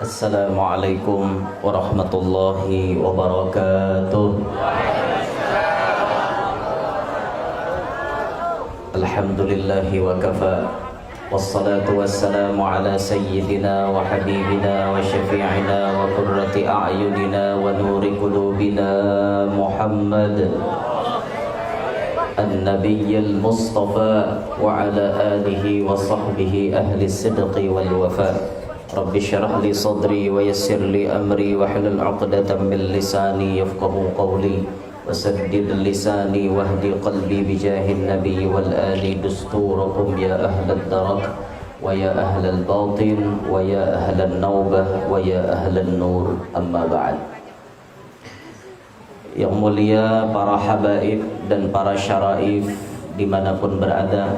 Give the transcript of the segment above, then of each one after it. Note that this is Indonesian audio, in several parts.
Assalamualaikum warahmatullahi wabarakatuh. Alhamdulillahi wa kafa. Wassalatu wassalamu ala sayyidina wa habibina wa syafi'ina wa qurrati a'yunina wa nuri qulubina Muhammad An-Nabiyyil Mustafa wa ala alihi wa sahbihi ahli sidqi wal wafa. Rabbi syrah li sadri wa yassir li amri wa hlul 'uqdatam min lisani yafqahu qawli wa saddid lisani wahdi qalbi bijahin nabiy wal ali dusturakum ya ahlad darak wa ya ahlal batin wa ya ahlan naubah wa ya ahlan nur, amma ba'd. Yang mulia para habaib dan para syaraif dimanapun berada,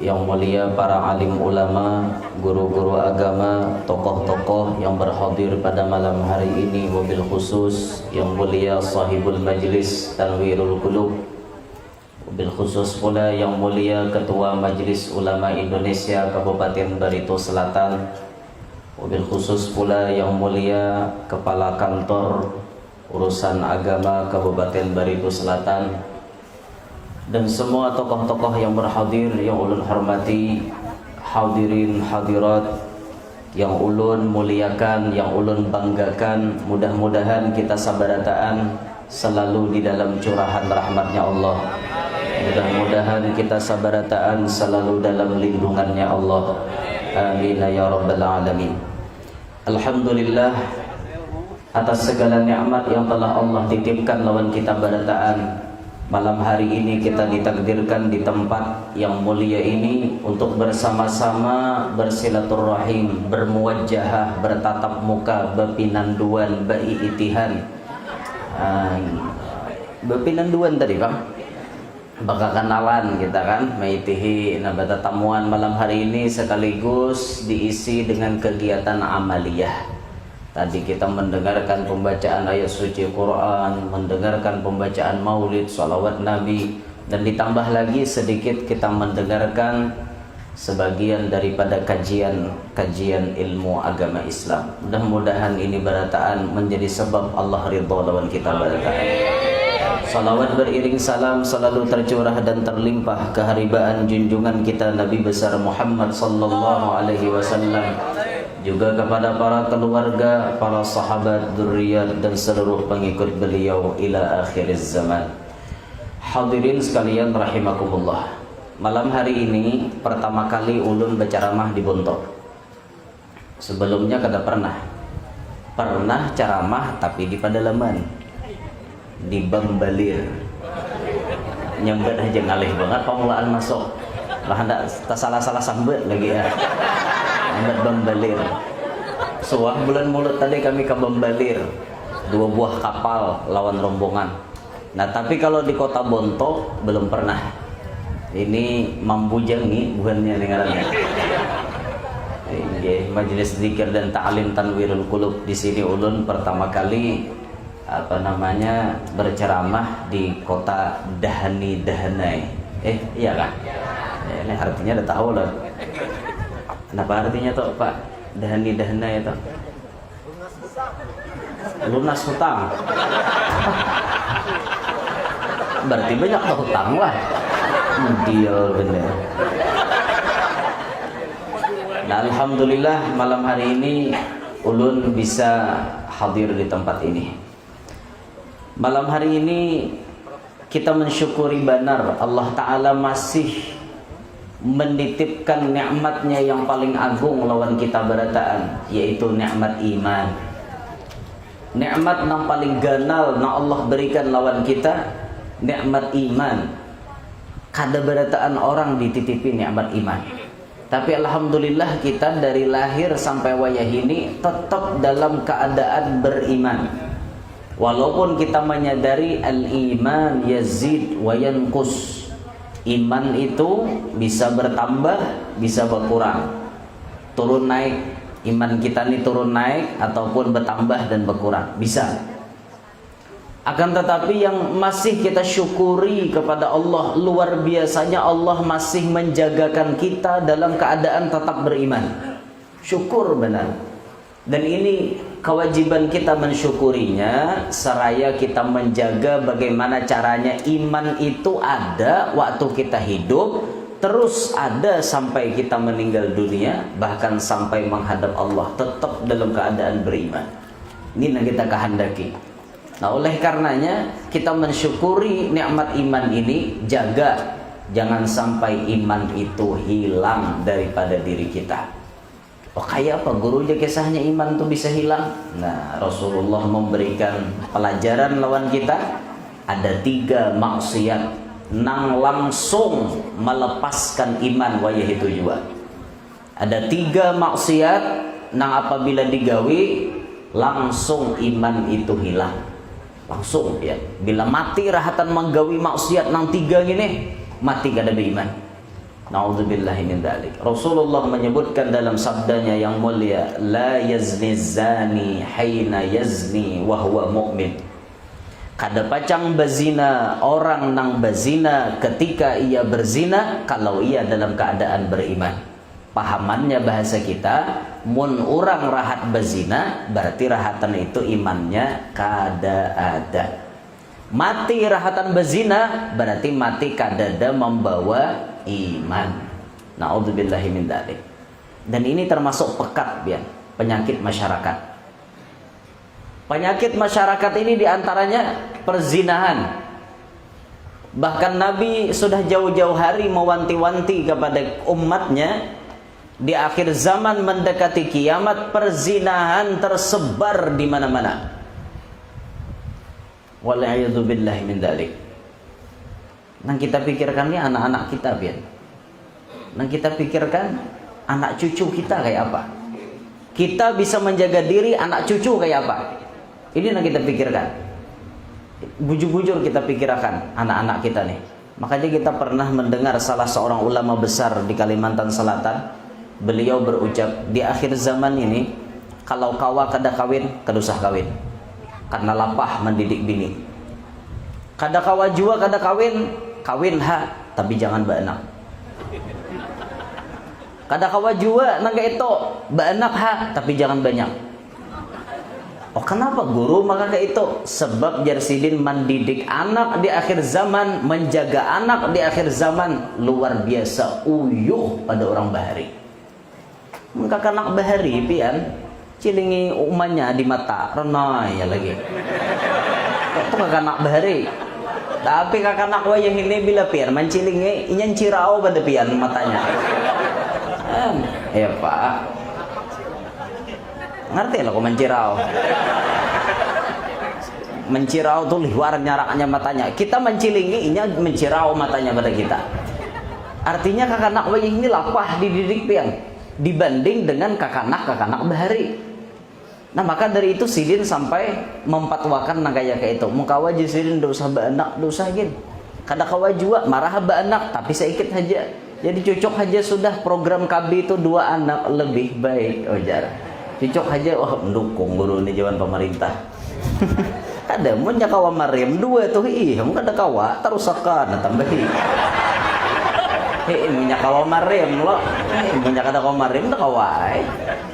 yang mulia para alim ulama, guru-guru agama, tokoh-tokoh yang berhadir pada malam hari ini, wabil khusus yang mulia sahibul majlis Tanwirul Qulub, wabil khusus pula yang mulia Ketua Majelis Ulama Indonesia Kabupaten Barito Selatan, wabil khusus pula yang mulia Kepala Kantor Urusan Agama Kabupaten Barito Selatan, dan semua tokoh-tokoh yang berhadir yang ulun hormati, hadirin hadirat yang ulun muliakan, yang ulun banggakan. Mudah-mudahan kita sabarataan selalu di dalam curahan rahmatnya Allah. Mudah-mudahan kita sabarataan selalu dalam lindungannya Allah. Amin ya rabbal alamin. Alhamdulillah atas segala nikmat yang telah Allah titipkan lawan kita barataan. Malam hari ini kita ditakdirkan di tempat yang mulia ini untuk bersama-sama bersilaturahim, bermuwajjahah, bertatap muka, bepinanduan, beiitihan. Bepinanduan tadi Bang, bakal kenalan kita kan, meitihi nabata tamuan malam hari ini sekaligus diisi dengan kegiatan amaliyah. Tadi kita mendengarkan pembacaan ayat suci Quran, mendengarkan pembacaan maulid, salawat Nabi, dan ditambah lagi sedikit kita mendengarkan sebagian daripada kajian ilmu agama Islam. Mudah-mudahan ini barataan menjadi sebab Allah ridha lawan kita barataan. Salawat beriring salam selalu tercurah dan terlimpah keharibaan junjungan kita Nabi besar Muhammad sallallahu alaihi wasallam, juga kepada para keluarga, para sahabat, dzurriyyat dan seluruh pengikut beliau ila akhiriz zaman. Hadirin sekalian rahimakumullah. Malam hari ini pertama kali ulun berceramah di Bontok. Sebelumnya kada pernah ceramah tapi di pedalaman, di Bambalir. Nyambat aja ngalih banget pemulaan masuk. Lah hendak salah-salah sambet lagi ya. Ahmad Bambalir. Suah bulan mulut tadi kami ke Bambalir, 2 buah kapal lawan rombongan. Nah tapi kalau di kota Bontok belum pernah. Ini Mambujangi bukannya dengarannya. Ini majelis zikir dan ta'lim Tanwirul Qulub. Di sini ulun pertama kali berceramah di kota Dahani Dahanai. Iya kan? Ini artinya udah tahu loh. Kenapa artinya tuh Pak? Dahani Dahanai itu lunas hutang. Berarti banyak hutang lah. Deal bener. Nah alhamdulillah malam hari ini ulun bisa hadir di tempat ini. Malam hari ini kita mensyukuri benar Allah Ta'ala masih menitipkan nikmatnya yang paling agung lawan kita barataan, yaitu nikmat iman. Nikmat yang paling ganal na Allah berikan lawan kita, nikmat iman. Kada barataan orang dititipi nikmat iman. Tapi alhamdulillah kita dari lahir sampai wayah ini tetap dalam keadaan beriman. Walaupun kita menyadari al-iman yazid wa yanqus. Iman itu bisa bertambah, bisa berkurang, turun naik. Iman kita ini turun naik ataupun bertambah dan berkurang, bisa. Akan tetapi yang masih kita syukuri kepada Allah, luar biasanya Allah masih menjagakan kita dalam keadaan tetap beriman. Syukur benar. Dan ini kewajiban kita mensyukurinya, seraya kita menjaga bagaimana caranya iman itu ada waktu kita hidup, terus ada sampai kita meninggal dunia, bahkan sampai menghadap Allah tetap dalam keadaan beriman. Ini yang kita kehendaki. Nah, oleh karenanya kita mensyukuri nikmat iman ini, jaga jangan sampai iman itu hilang daripada diri kita. Oh, kayak apa guru aja kisahnya iman tuh bisa hilang? Nah, Rasulullah memberikan pelajaran lawan kita. Ada 3 maksiat nang langsung melepaskan iman wayah itu juga. Ada 3 maksiat nang apabila digawi langsung iman itu hilang. Langsung ya. Bila mati rahatan menggawi maksiat nang 3 gini, mati kada beriman. Na'udzubillahi min dzalik. Rasulullah menyebutkan dalam sabdanya yang mulia, la yazni zani haina yazni wa huwa mu'min. Kada pacang bazina orang nang bazina ketika ia berzina kalau ia dalam keadaan beriman. Pahamannya bahasa kita, mun orang rahat bazina berarti rahatan itu imannya kada ada. Mati rahatan bazina berarti mati kadada membawa iman. Na'udzubillahi min dzalik. Dan ini termasuk pekat bian, penyakit masyarakat. Penyakit masyarakat ini diantaranya perzinahan. Bahkan Nabi sudah jauh-jauh hari mewanti-wanti kepada umatnya, di akhir zaman mendekati kiamat perzinahan tersebar di mana-mana. Wal'iyadzubillahi min dzalik. Nang kita pikirkan ini anak-anak kita biar. Nang kita pikirkan anak cucu kita kayak apa. Kita bisa menjaga diri anak cucu kayak apa. Ini nang kita pikirkan. Bujur-bujur kita pikirkan anak-anak kita nih. Makanya kita pernah mendengar salah seorang ulama besar di Kalimantan Selatan. Beliau berucap, di akhir zaman ini kalau kawa kada kawin, kada usah kawin. Karena lapah mendidik bini. Kada kawa jua kada kawin, kawin ha, tapi jangan beranak. Kada kawa jua nangga itu beranak ha, tapi jangan banyak. Oh, kenapa guru maka kayak itu? Sebab Jarsidin mendidik anak di akhir zaman, menjaga anak di akhir zaman luar biasa uyuh pada orang bahari. Kakak anak bahari pian cilingi umanya di mata renai ya lagi. Itu kakak anak bahari. Tapi kakak anak wayang ini bila pian mencilingi inyan cirau pada pian matanya. Ya Pak. Ngerti lah kok mencirau. Mencirau tuh luar nyaraknya matanya. Kita mencilingi inya mencirau matanya pada kita. Artinya kakak anak wayang ini lapah dididik pian dibanding dengan kakak anak bahari. Nah, maka dari itu Sidin sampai mempatwakan nagaya kayak itu. Mukawa je Sidin dosa baanak, dosa gin. Kada kawa jua marah baanak, tapi sedikit aja. Jadi cocok aja sudah program KB itu 2 anak lebih baik. Oh jar. Cocok aja, wah mendukung guru ini jawaban pemerintah. Kada mun nya kawa Maryam 2 tuh mun kada kawa tarusakan tambahi. Minyak kawa Maryam lo. Minyak kada kawa Maryam dah kawai.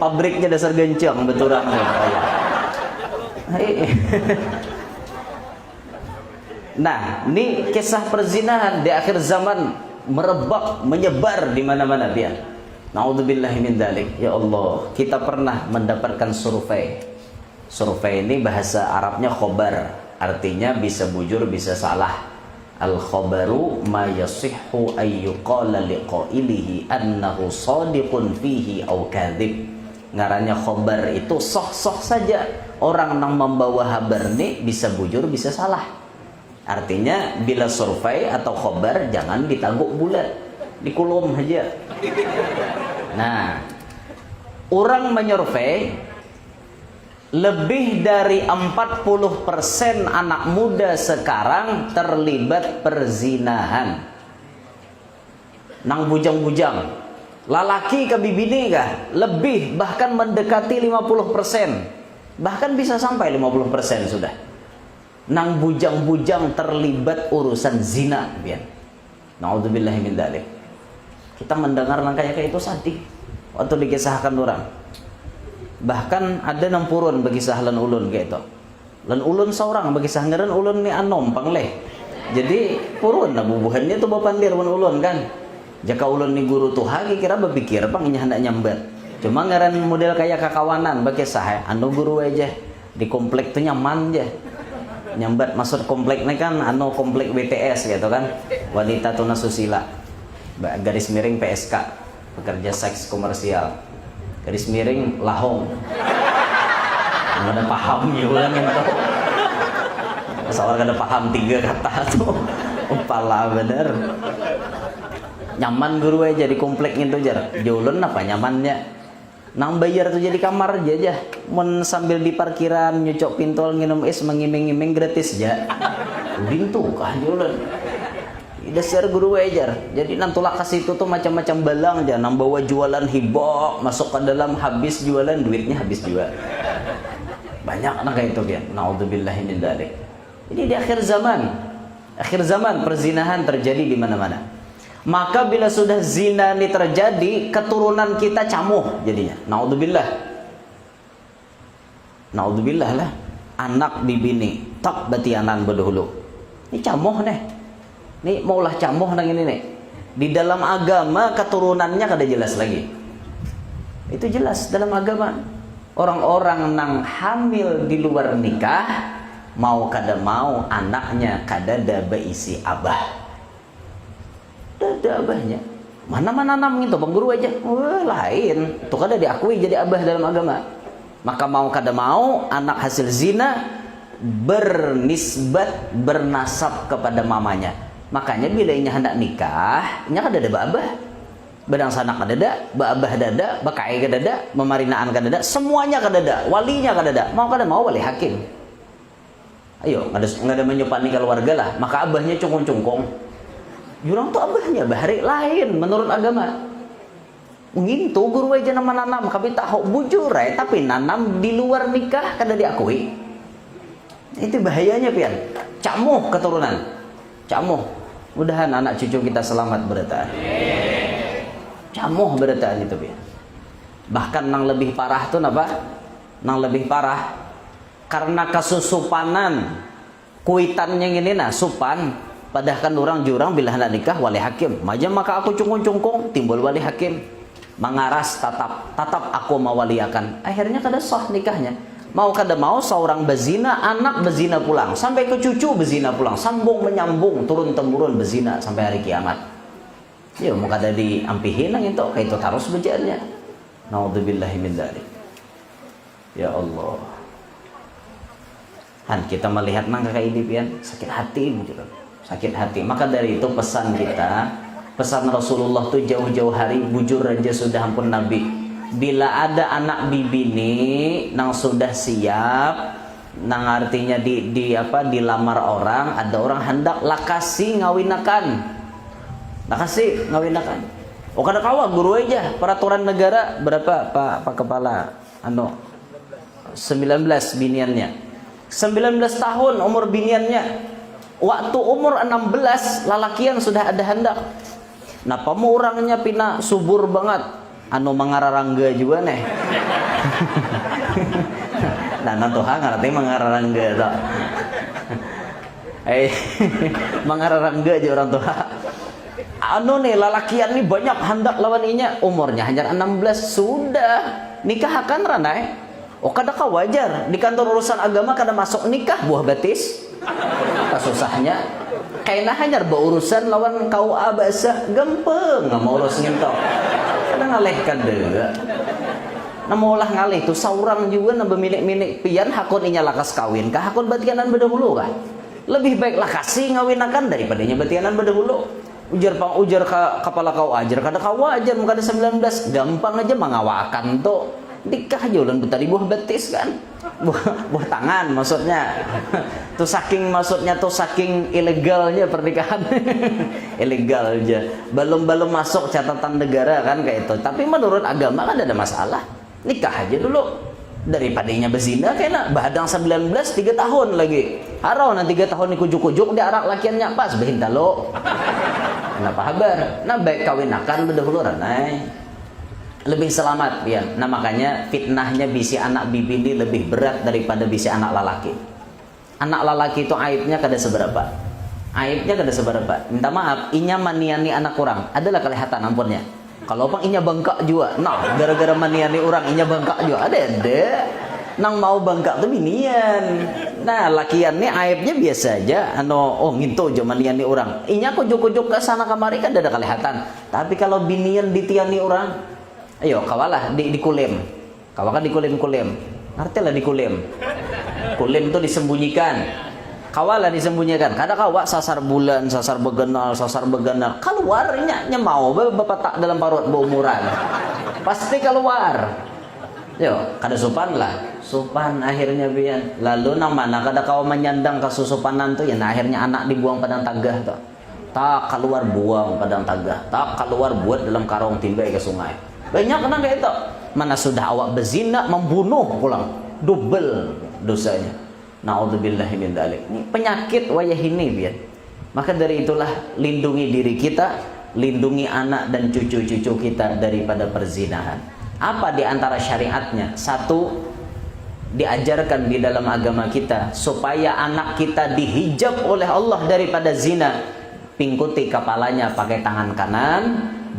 Pabriknya dasar gencang beturang. Nah, ini kisah perzinahan di akhir zaman merebak, menyebar di mana-mana dia. Na'udzubillahi min dzalik. Ya Allah, kita pernah mendapatkan survei. Survei ini bahasa Arabnya khobar, artinya bisa bujur, bisa salah. Al-khabaru ma yasihhu ayyuqala liqailihi annahu sadiqun fihi aw kadhib. Ngarannya khobar itu soh-soh saja. Orang yang membawa kabar ini bisa bujur, bisa salah. Artinya bila survei atau khobar jangan ditangguk bulat, dikulum aja. Nah, orang menyurvei lebih dari 40% anak muda sekarang terlibat perzinahan. Nang bujang-bujang, lalaki ke bibini kah? Lebih, bahkan mendekati 50%. Bahkan bisa sampai 50% sudah. Nang bujang-bujang terlibat urusan zina, biar. Na'udzubillahi min dzalik. Kita mendengar kayak itu sedih waktu dikisahkan orang. Bahkan ada nang purun bagi sahlan ulun kayak itu. Lan ulun seorang bagi sahngaran ulun ni anom pangleh. Jadi purun lah bubuhannya tuh bapandir wan ulun kan. Jaka ulun ni guru tuh kira berpikir pang inya hendak nyambat. Cuma ngaran model kayak kakawanan bagi sah anu guru aja di komplek tuh nyaman aja. Nyambat maksud kompleknya kan anu komplek BTS gitu kan. Wanita tuna susila. Garis miring PSK, pekerja seks komersial. Garis miring lahong. Nggak ada paham juga gitu. Soalnya nggak ada paham 3 kata tuh. Upala bener. Nyaman guru aja di kompleknya tuh jar. Jolon apa nyamannya? Nang bayar tuh jadi kamar aja. Men sambil di parkiran nyucok pintol nginum es mengiming-iming gratis aja. Udin tuh kah jolon. Dasar guru ajar. Jadi nantulak kasih itu tuh macam-macam balang aja. Nang bawa jualan hibok masuk ke dalam habis jualan duitnya habis juga. Banyak kayak itu biar. Naudzubillahi min dzalik. Ini di akhir zaman perzinahan terjadi di mana-mana. Maka bila sudah zina ini terjadi, keturunan kita camuh jadinya. Naudzubillah lah. Anak bibini tak batianan berdahulu. Ini camuh nih. Nih maulah camuh nang ini nih. Di dalam agama keturunannya kada jelas lagi. Itu jelas dalam agama. Orang-orang nang hamil di luar nikah mau kada mau anaknya kada ada beisi abah. Ada abahnya. Mana nam gitu bang guru aja. Wah, lain. Itu kada diakui jadi abah dalam agama. Maka mau kada mau anak hasil zina bernisbat bernasab kepada mamanya. Makanya bila inya hendak nikah, inya kada ada abah. Badang sanak kadada, babah dada, bakai kadada, memarinaan kadada, semuanya kadada, walinya kadada. Mau kada mau wali hakim. Ayo, nggak ada menyupani keluarga lah, maka abahnya cungkong-cungkong. Jurang tuh abahnya bahari lain menurut agama. Ngintu guru aja nama nanam, kami tahu bujur tapi nanam di luar nikah kada diakui. Itu bahayanya pian. Camuh keturunan. Camuh. Mudahan anak cucu kita selamat bertahan. Camuh bertahan itu pian. Bahkan nang lebih parah tuh apa? Nang lebih parah karena kesusupanan kuitannya ini nah supan padahal orang jurang bila hendak nikah wali hakim majam maka aku cungkung-cungkung timbul wali hakim mengaras tatap aku mawaliakan akhirnya kada sah nikahnya mau kada mau seorang bezina anak bezina pulang sampai ke cucu bezina pulang sambung menyambung turun temurun bezina sampai hari kiamat ya mau kada diampihin nang itu kayak itu terus bejaannya naudzubillahi min dzalik ya Allah han kita melihat nang kayak ini pian sakit hati gitu sakit hati maka dari itu pesan kita pesan Rasulullah tuh jauh-jauh hari bujur aja sudah ampun Nabi bila ada anak bibini nang sudah siap nang artinya dilamar orang ada orang hendak lakasi ngawinakan oh kada kawa guru aja peraturan negara berapa Pak Kepala 19 biniannya 19 tahun umur biniannya waktu umur 16 lalakian sudah ada hendak nah pamu orangnya pina subur banget mangararangga juga nih nah nanti ngerti mangararangga tak mangararangga aja orang tua nih lalakian nih banyak hendak lawan inya umurnya hanya 16 sudah nikah akan ranai oh kada ka wajar di kantor urusan agama kada masuk nikah buah batis kasusahnya kayaknya hanya berurusan lawan KUA bahasa gampang nggak mau urus ngintok kada ngaleh kada nah maulah ngaleh tuh saurang juga na beminik-minik pian hakun inya lakas kawin kah hakun batianan berdahulu kah lebih baik lakasi ngawinakan daripadanya batianan berdahulu ujar kepala kau ajar kada kau ajar muka ada 19 gampang aja mengawakan tuh nikah aja ulan betari buah betis kan buah tangan maksudnya tuh saking ilegalnya pernikahan ilegal aja belum masuk catatan negara kan kayak itu tapi menurut agama kan ada masalah nikah aja dulu daripadanya bezina kayaknya bahadang 19 3 tahun lagi harau nanti 3 tahun kujuk-kujuk di arak lakiannya pas behinta lo kenapa habar nah baik kawin akan berdahulu ranai lebih selamat ya. Nah makanya fitnahnya bisi anak bibi ini lebih berat daripada bisi anak lalaki. Anak lalaki itu aibnya kada seberapa. Aibnya kada seberapa. Minta maaf, inya maniani anak orang adalah kelihatan ampunnya. Kalau bang inya bengkak juga. Nah, gara-gara maniani orang inya bengkak juga. Ada. Nang mau bengkak tuh binian. Nah, lakian nih aibnya biasa aja. Oh nginto aja maniani orang. Inya kujuk-kujuk ke sana kemari kan ada kelihatan. Tapi kalau binian ditiani orang, ayo kawalah dikulim. Kawakan dikulim-kulim. Ngerti lah dikulim. Kulim tuh disembunyikan. Kawalah disembunyikan. Kadang kawak sasar bulan, sasar begenal. Keluarnya mau bapak tak dalam parut berumuran. Pasti keluar. Yo, kada sopan lah. Sopan akhirnya bian. Lalu nang mana kada kau menyandang kasusupanan tuh ya nah, akhirnya anak dibuang padang tagah tuh. Tak keluar buang padang tagah. Tak keluar buat dalam karung timbai ke sungai. Banyak kena kayak itu. Mana sudah awak berzina membunuh pulang. Double dosanya. Na'udzubillahi min dzalik. Ini penyakit wayah ini biar. Maka dari itulah lindungi diri kita, lindungi anak dan cucu-cucu kita daripada perzinahan. Apa di antara syariatnya? Satu, diajarkan di dalam agama kita supaya anak kita dihijab oleh Allah daripada zina. Pingkuti kepalanya pakai tangan kanan,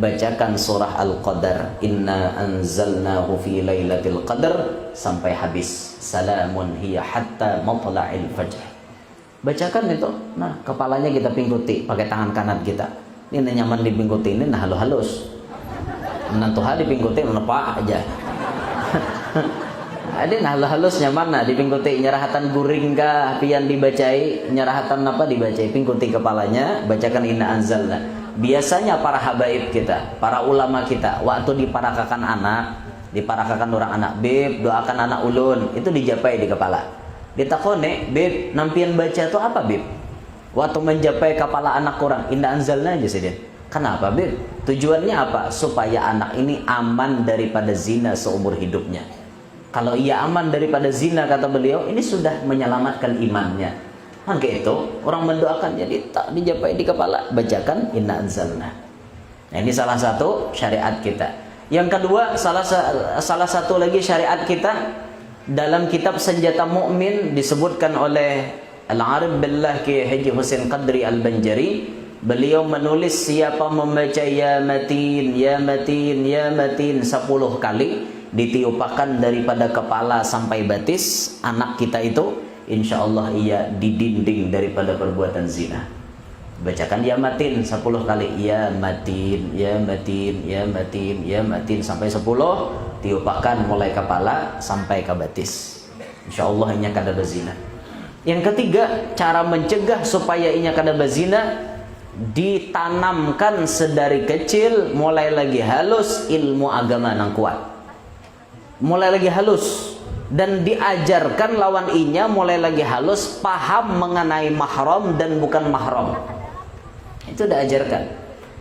bacakan surah Al-Qadar, inna anzalnahu fi lailatul qadar sampai habis. Salamun hiya hatta matla'il fajr. Bacakan itu. Nah, kepalanya kita pingkuti pakai tangan kanan kita. Ini nyaman dipingkuti ini nah halus. Menantu hal dipingkuti menepak aja. Ada nah halus nyaman nah dipingkuti nyerahatan guring kah pian dibacai, nyerahatan apa dibacai, pingkuti kepalanya, bacakan inna anzalna. Biasanya para habaib kita, para ulama kita waktu diparakakan anak, diparakakan orang anak, beb doakan anak ulun, itu dijapai di kepala. Ditakone, beb nampian baca itu apa beb? Waktu menjapai kepala anak orang, inna anzalna aja sih dia. Kenapa beb? Tujuannya apa? Supaya anak ini aman daripada zina seumur hidupnya. Kalau ia aman daripada zina, kata beliau, ini sudah menyelamatkan imannya. Maka itu orang mendoakan jadi tak dijapai di kepala, bacakan inna anzalna. Nah, ini salah satu syariat kita. Yang kedua, salah satu lagi syariat kita dalam kitab Senjata Mukmin disebutkan oleh Al-Arif Billah Ki Haji Husain Qadri Al-Banjari. Beliau menulis siapa membaca ya matin, ya matin, ya matin 10 kali ditiupakan daripada kepala sampai batis anak kita itu, insya Allah ia didinding daripada perbuatan zina. Bacakan ya matin 10 kali, ya matin, ya matin, ya matin, ya matin sampai 10, tiupakan mulai kepala sampai ke batis. Insya Allah inya kada berzina. Yang ketiga, cara mencegah supaya inya kada berzina, ditanamkan sedari kecil mulai lagi halus ilmu agama nang kuat. Mulai lagi halus dan diajarkan lawan inya mulai lagi halus paham mengenai mahram dan bukan mahram. Itu diajarkan.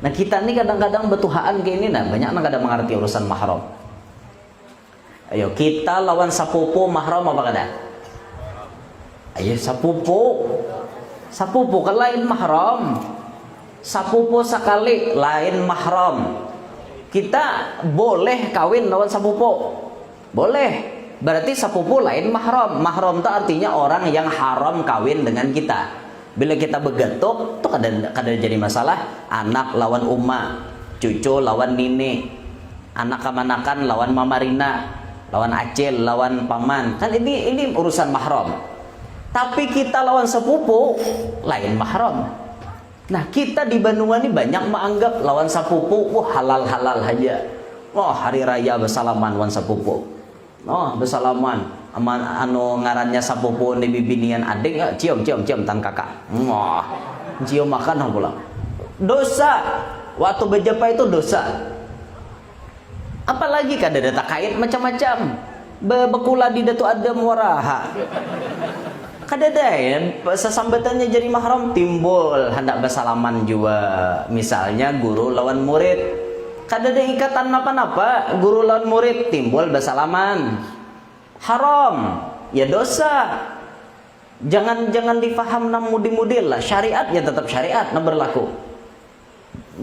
Nah kita ini kadang-kadang betuhaan kayak ini nah banyak nang kada mengerti urusan mahram. Ayo kita lawan sapupu mahram apa kada? Ayo sapupu kan lain mahram. Sapupu sekali lain mahram. Kita boleh kawin lawan sapupu. Boleh. Berarti sapupu lain mahram. Mahram itu artinya orang yang haram kawin dengan kita. Bila kita begetuk, itu kada jadi masalah. Anak lawan uma, cucu lawan nini, anak kemanakan lawan mamarina, lawan acil, lawan paman. Kan ini urusan mahram. Tapi kita lawan sepupu lain mahram. Nah kita di Bandungan ini banyak menganggap lawan sepupu halal-halal aja. Oh hari raya bersalaman lawan sepupu. Oh bersalaman aman anu ngarannya sapupu di bibinian adik ya, cium tan kakak. Wah cium makan pula. Dosa. Waktu berjumpa itu dosa. Apalagi kada data kait macam-macam. Bekula di datu adam waraha. Kada ada ya sesambatannya jadi mahram timbul hendak bersalaman juga. Misalnya guru lawan murid. Kada ada ikatan apa-apa, guru lawan murid timbul bersalaman. Haram, ya dosa. Jangan difaham nam mudi-mudil lah. Syariatnya tetap syariat nam berlaku.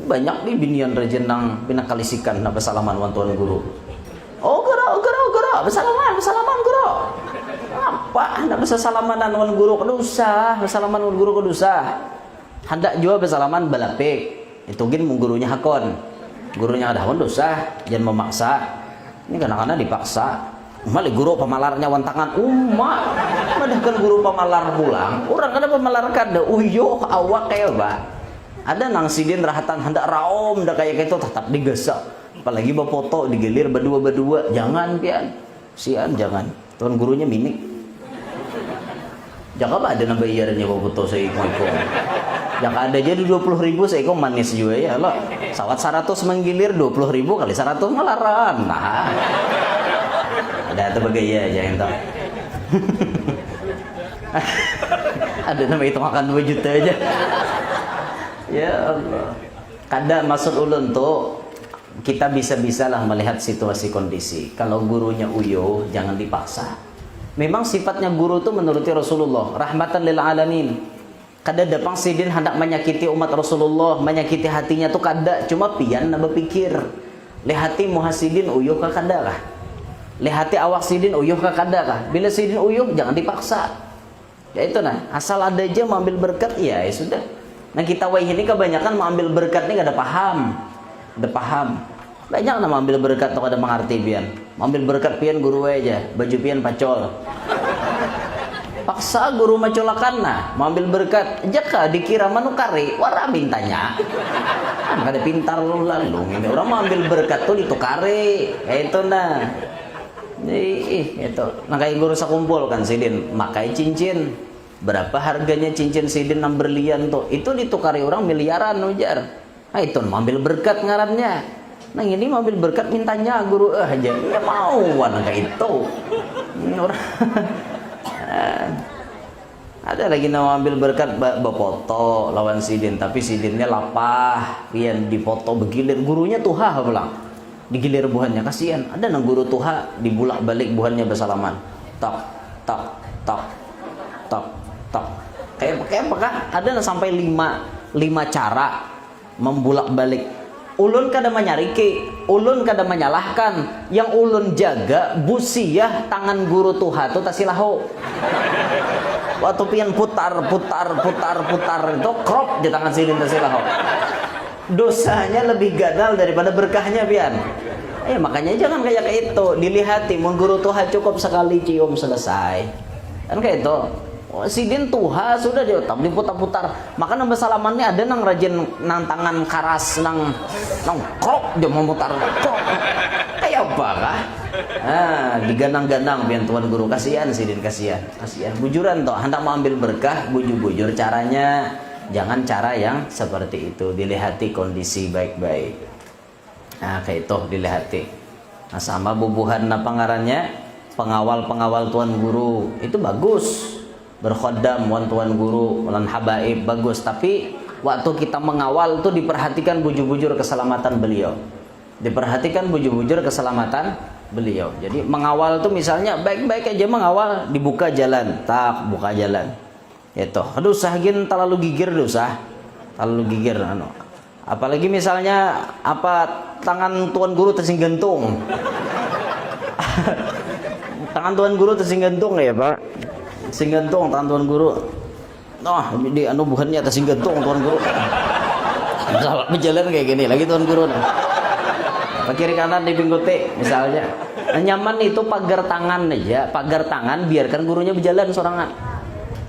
Banyak nih binian rajin nang pinakalisikan nak bersalaman wan tuan guru. bersalaman guru. Apa hendak bersalaman wan guru kedusa, bersalaman wan guru kedusa. Hendak jua bersalaman balapik. Itu gin mung gurunya hakon. Gurunya ada hakon dosa, jangan memaksa. Ini kadang-kadang dipaksa. Mali guru pemalarnya wantangan umat. Madahkan guru pemalar pulang. Orang kada pemalar kada uyuh awak kayak ba. Ada nang sidin rahatan hendak raom dah kayak gitu tetap digesak. Apalagi bafoto digelir berdua-berdua. Jangan pian. Sian jangan. Tuan gurunya minik. Jangan ada nang bayarnya bafoto saya ikut. Jangan ada jadi 20.000 saya ikut manis juga ya lo. Sawat 100 menggilir 20.000 kali 100 malaran. Nah. Ada atau bagaya aja yang tahu. Ada nama itu makan 2 juta aja. Ya Allah. Kada maksud ulun tuh kita bisa-bisalah melihat situasi kondisi. Kalau gurunya uyuh jangan dipaksa. Memang sifatnya guru tuh menuruti Rasulullah, rahmatan lil alamin. Kada dapang sidin hendak menyakiti umat Rasulullah, menyakiti hatinya tuh kada, cuma pian na berpikir. Le hati muhasidin uyuh ka kada kah? Lihati awak sidin uyuh ka kada kah? Bila sidin uyuh jangan dipaksa. Ya itu nah, asal ada aja mengambil berkat ya sudah. Nah kita wah ini kebanyakan mengambil berkat ini kada paham. Kada paham. Banyak nama ambil berkat tuh kada mengerti pian. Mengambil berkat pian guru aja, baju pian pacol. Paksa guru macolakan nah, mengambil berkat. Jaka dikira manukari, wara mintanya. Kan kada pintar lalu. Ini orang mengambil berkat tuh ditukari. Ya itu nah. Itu nah kayak guru sakumpul kan sidin makai cincin berapa harganya cincin sidin 6 berlian tuh itu ditukari orang miliaran ujar. Nah itu ambil berkat ngarannya. Nah ini ambil berkat mintanya guru aja ya mau warna kayak itu orang. Ada lagi nama ambil berkat bafoto lawan sidin tapi sidinnya lapah pian difoto begilir gurunya tuh bilang digilir buhannya kasihan. Ada nang guru tuha dibulak balik buhannya bersalaman tak tak tak tak tak kayak apakah ada nang sampai 5 cara membulak balik. Ulun kada menyariki, ulun kada menyalahkan. Yang ulun jaga busiah tangan guru tuha tu tasilahu. Waktu pian putar itu krop di tangan sidin tasilahu. Dosanya lebih gadal daripada berkahnya pian. Makanya jangan kayak itu. Dilihati mun guru tuha cukup sekali cium selesai. Kan kayak itu. Sidin tuha sudah diotak diputar-putar. Maka nang bersalamannya ada nang rajin nang tangan karas nang krok dia memutar krok. Kayak apa kah? Diganang-ganang pian tuan guru kasihan sidin kasihan. Bujuran toh hendak mau ambil berkah bujur-bujur caranya. Jangan cara yang seperti itu. Dilihati kondisi baik-baik. Nah kayak itu dilihati. Nah sama bubuhan pangarannya pengawal tuan guru itu bagus. Berkhodam wan tuan guru lan habaib bagus. Tapi waktu kita mengawal tuh diperhatikan bujur-bujur keselamatan beliau. Diperhatikan bujur-bujur keselamatan beliau. Jadi mengawal tuh misalnya baik-baik aja mengawal dibuka jalan, tak buka jalan. Itu aduh sahgin terlalu gigir apalagi misalnya apa tangan tuan guru tersinggantung. Tangan tuan guru tersinggantung ya Pak, singgantung tangan tuan guru di buhannya tersinggantung tuan guru. Salah berjalan kayak gini lagi tuan guru kiri kanan di pinggote misalnya. Nyaman itu pagar tangan aja, pagar tangan biarkan gurunya berjalan sorangan.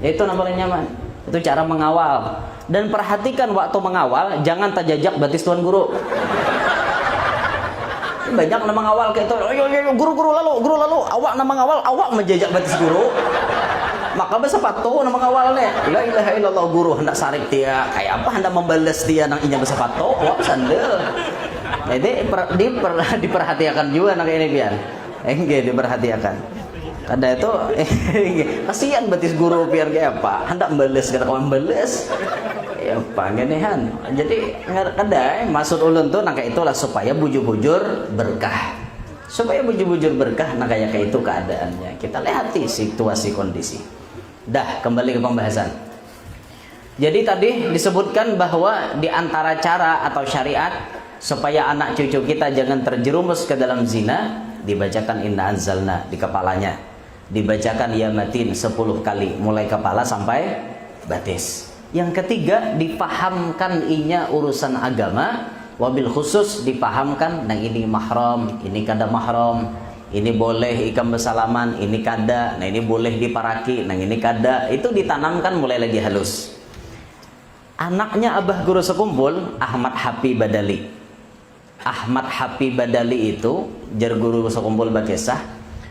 Itu namanya nyaman. Itu cara mengawal. Dan perhatikan waktu mengawal jangan terjajak batis tuan guru. Banyak nama mengawal kayak itu. Guru lalu awak nama mengawal awak menjajak batis guru. Maka bersepatu nama mengawalnya. La ilaha illallah guru hendak sarik dia kayak apa hendak membalas dia nang inya bersepatu awak sandel. Jadi diperhatikan juga nak ini pian. Enggak diperhatikan. Kada itu kasihan batis guru biar kayak apa hendak membalas kata kawan balas ya apa genehan. Jadi kada maksud ulun tuh nang kayak itulah supaya bujur-bujur berkah. Supaya bujur-bujur berkah nang kayak itu keadaannya. Kita lihati situasi kondisi. Dah kembali ke pembahasan. Jadi tadi disebutkan bahwa di antara cara atau syariat supaya anak cucu kita jangan terjerumus ke dalam zina, dibacakan inna anzalna di kepalanya, dibacakan ya matin 10 kali mulai kepala sampai batis. Yang ketiga, dipahamkan inya urusan agama, wabil khusus dipahamkan nah ini mahram, ini kada mahram, ini boleh ikam bersalaman, ini kada, nah ini boleh diparaki, nah ini kada. Itu ditanamkan mulai lagi halus. Anaknya Abah Guru Sekumpul, Ahmad Hapi Badali. Ahmad Hapi Badali itu jar Guru Sekumpul Bakesah,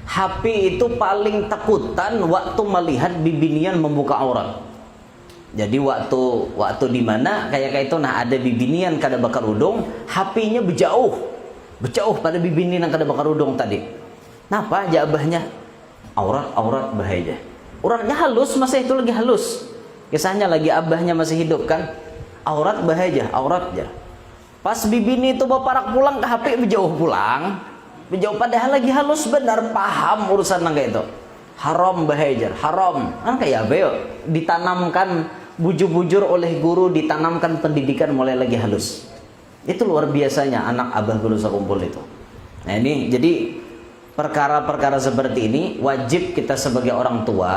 Hapi itu paling takutan waktu melihat bibinian membuka aurat. Jadi waktu di mana kayak itu nah ada bibinian kada bakar udung, Hapinya berjauh pada bibinian yang kada bakar udung tadi. Napa aja abahnya? Aurat bahaya. Orangnya halus, masa itu lagi halus. Kisahnya lagi abahnya masih hidup kan. Aurat bahaya, aurat aja. Pas bibini itu baparak pulang ke Hapi berjauh pulang. Berjauh padahal lagi halus benar, paham urusan nangga itu. Haram bahaya, haram. Kan kayak apa yuk? Ditanamkan bujur-bujur oleh guru, ditanamkan pendidikan mulai lagi halus. Itu luar biasanya anak Abah Guru Sekumpul itu. Nah ini jadi perkara-perkara seperti ini wajib kita sebagai orang tua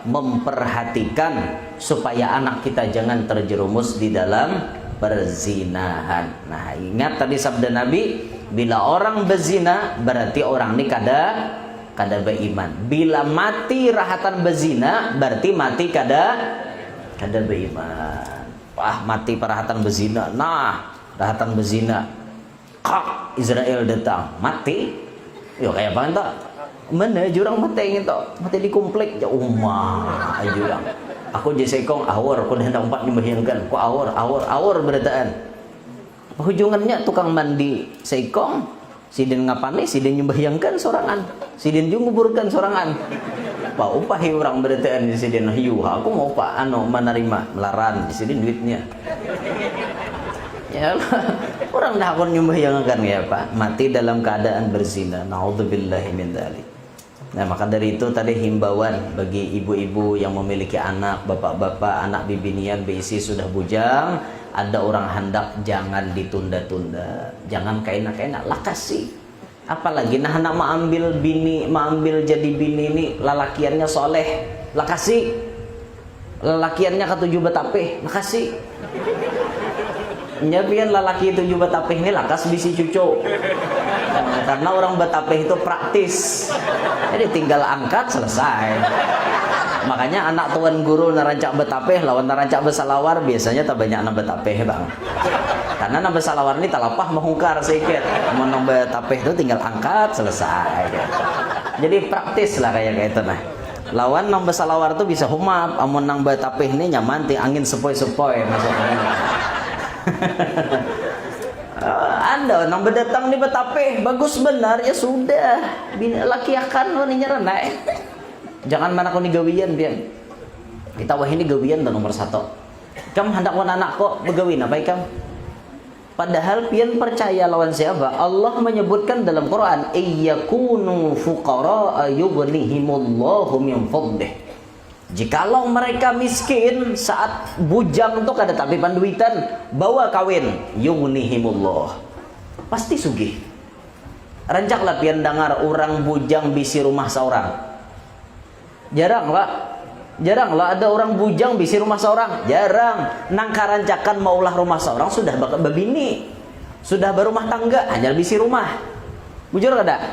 memperhatikan supaya anak kita jangan terjerumus di dalam perzinahan. Nah ingat tadi sabda Nabi, bila orang berzina berarti orang ini kada beriman. Bila mati rahatan berzina berarti mati kada beriman. Wah mati perahatan berzina, nah rahatan berzina, kak Israel datang mati. Yo kayak apa entah? Mana jurang mati itu? Mati di komplek ya umah jurang. Aku jesekong awor, aku hendak empat dibayangkan. Ku awor berataan. Hujungannya tukang mandi sekong, sidin ngapane, sidin nyembahyangkan sorangan, sidin juga nguburkan sorangan. Pak upahi orang berataan di sidin hiu, aku mau pak menerima melaran di sidin duitnya. Ya orang dah akan nyembahyangkan ya pak, mati dalam keadaan berzina. Naudzubillahi min dzalik. Nah maka dari itu tadi himbauan bagi ibu-ibu yang memiliki anak, bapak-bapak, anak bibinian beisi sudah bujang, ada orang hendak jangan ditunda-tunda, jangan kainak-kainak, lah kasih. Apalagi nah anak maambil jadi bini ini lalakiannya soleh, lah kasih. Lalakiannya ketujuh betapeh, lah kasih. Nyabian lalaki itu juga betapeh ini lakas bisi cucu. Karena orang betapeh itu praktis. Jadi tinggal angkat selesai. Makanya anak tuan guru narancak betapeh lawan narancak besalawar biasanya tak banyak anak betapeh bang. Karena anak besalawar ini talapah menghungkar sedikit. Anak betapeh itu tinggal angkat selesai. Jadi praktis lah kayak itu nah. Lawan nang besalawar itu bisa humap. Amun nang betapeh ini nyaman ti angin sepoi-sepoi masuknya. Anda nang berdatang di betapeh bagus benar ya sudah bini laki akan waninya renai. Jangan mana kau ni gawian biar kita wah ini gawian dan nomor 1. Kamu hendak wan anak kok begawin apa ikam? Padahal pian percaya lawan siapa? Allah menyebutkan dalam Quran iyyakunu fuqara yughnihimullahu min fadlih. Jikalau mereka miskin saat bujang tuh kada tapi panduitan bawa kawin yughnihimullah pasti sugih. Rancaklah pian dengar orang bujang bisi rumah seorang. Jarang lah ada orang bujang bisi rumah seorang. Jarang. Nang karancakan maulah rumah seorang sudah babini, sudah berumah tangga hanya bisi rumah. Bujur kada?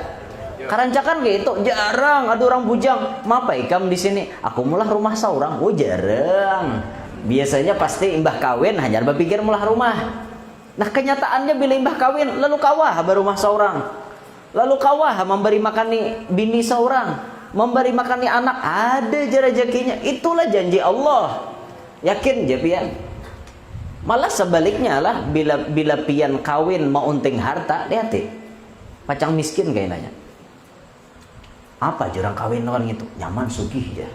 Karancakan gitu, jarang ada orang bujang. Mapa ikam di sini? Aku mulah rumah seorang. Oh jarang. Biasanya pasti imbah kawin hanya berpikir mulah rumah. Nah kenyataannya bila imbah kawin lalu kawah berumah seorang. Lalu kawah memberi makani bini seorang, memberi makani anak. Ada rezekinya. Itulah janji Allah. Yakin je pian. Malah sebaliknya lah bila pian kawin mau unting harta, lihat pacang miskin kayaknya. Apa jurang kawin orang itu nyaman sugih aja,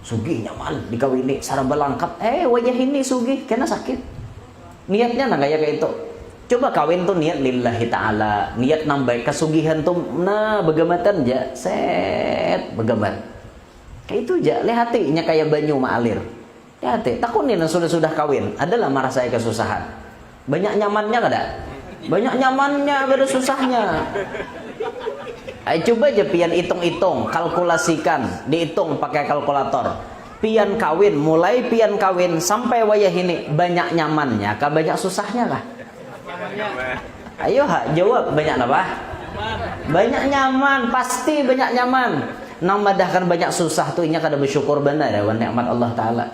sugih nyaman dikawini saraba lengkap. Wajah ini sugih kena sakit niatnya nah kayak itu. Coba kawin tuh niat lillahi ta'ala, niat nambah kesugihan tuh nah begamatan aja set begamat kayak itu aja. Lihat hatinya kayak banyu maalir. Lihat takunin sudah kawin adalah merasa kesusahan. Banyak nyamannya kada? Banyak nyamannya, beda susahnya. Coba aja pian hitung-hitung, kalkulasikan, dihitung pakai kalkulator. Pian kawin, mulai pian kawin sampai wayah ini banyak nyamannya kah banyak susahnya kah? Ayo jawab, banyak apa? Banyak nyaman, pasti banyak nyaman. Nang madahkan banyak susah tuh inya kada bersyukur benar ya nikmat Allah Taala.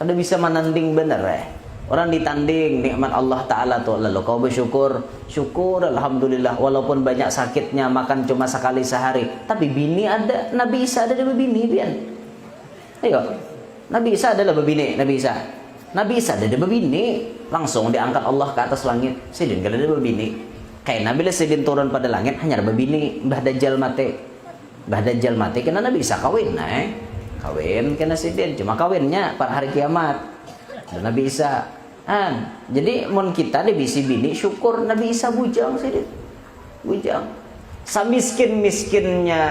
Kada bisa menanding benar ya. Orang ditanding nikmat Allah Ta'ala tuh, lalu kau bersyukur, syukur alhamdulillah, walaupun banyak sakitnya, makan cuma sekali sehari, tapi bini ada, Nabi Isa ada bini pian. Ayo, Nabi Isa adalah bini, Nabi Isa ada bini, langsung diangkat Allah ke atas langit. Sidin kalau ada bini, kayak Nabi Sidin turun pada langit hanya ada bini. Mbah Dajjal mati, karena Nabi Isa kawin, kawin kena Sidin, cuma kawinnya pada hari kiamat. Dan Nabi Isa jadi mun kita dibisi bini syukur, Nabi Isa bujang Sidin, bujang. Samiskin-miskinnya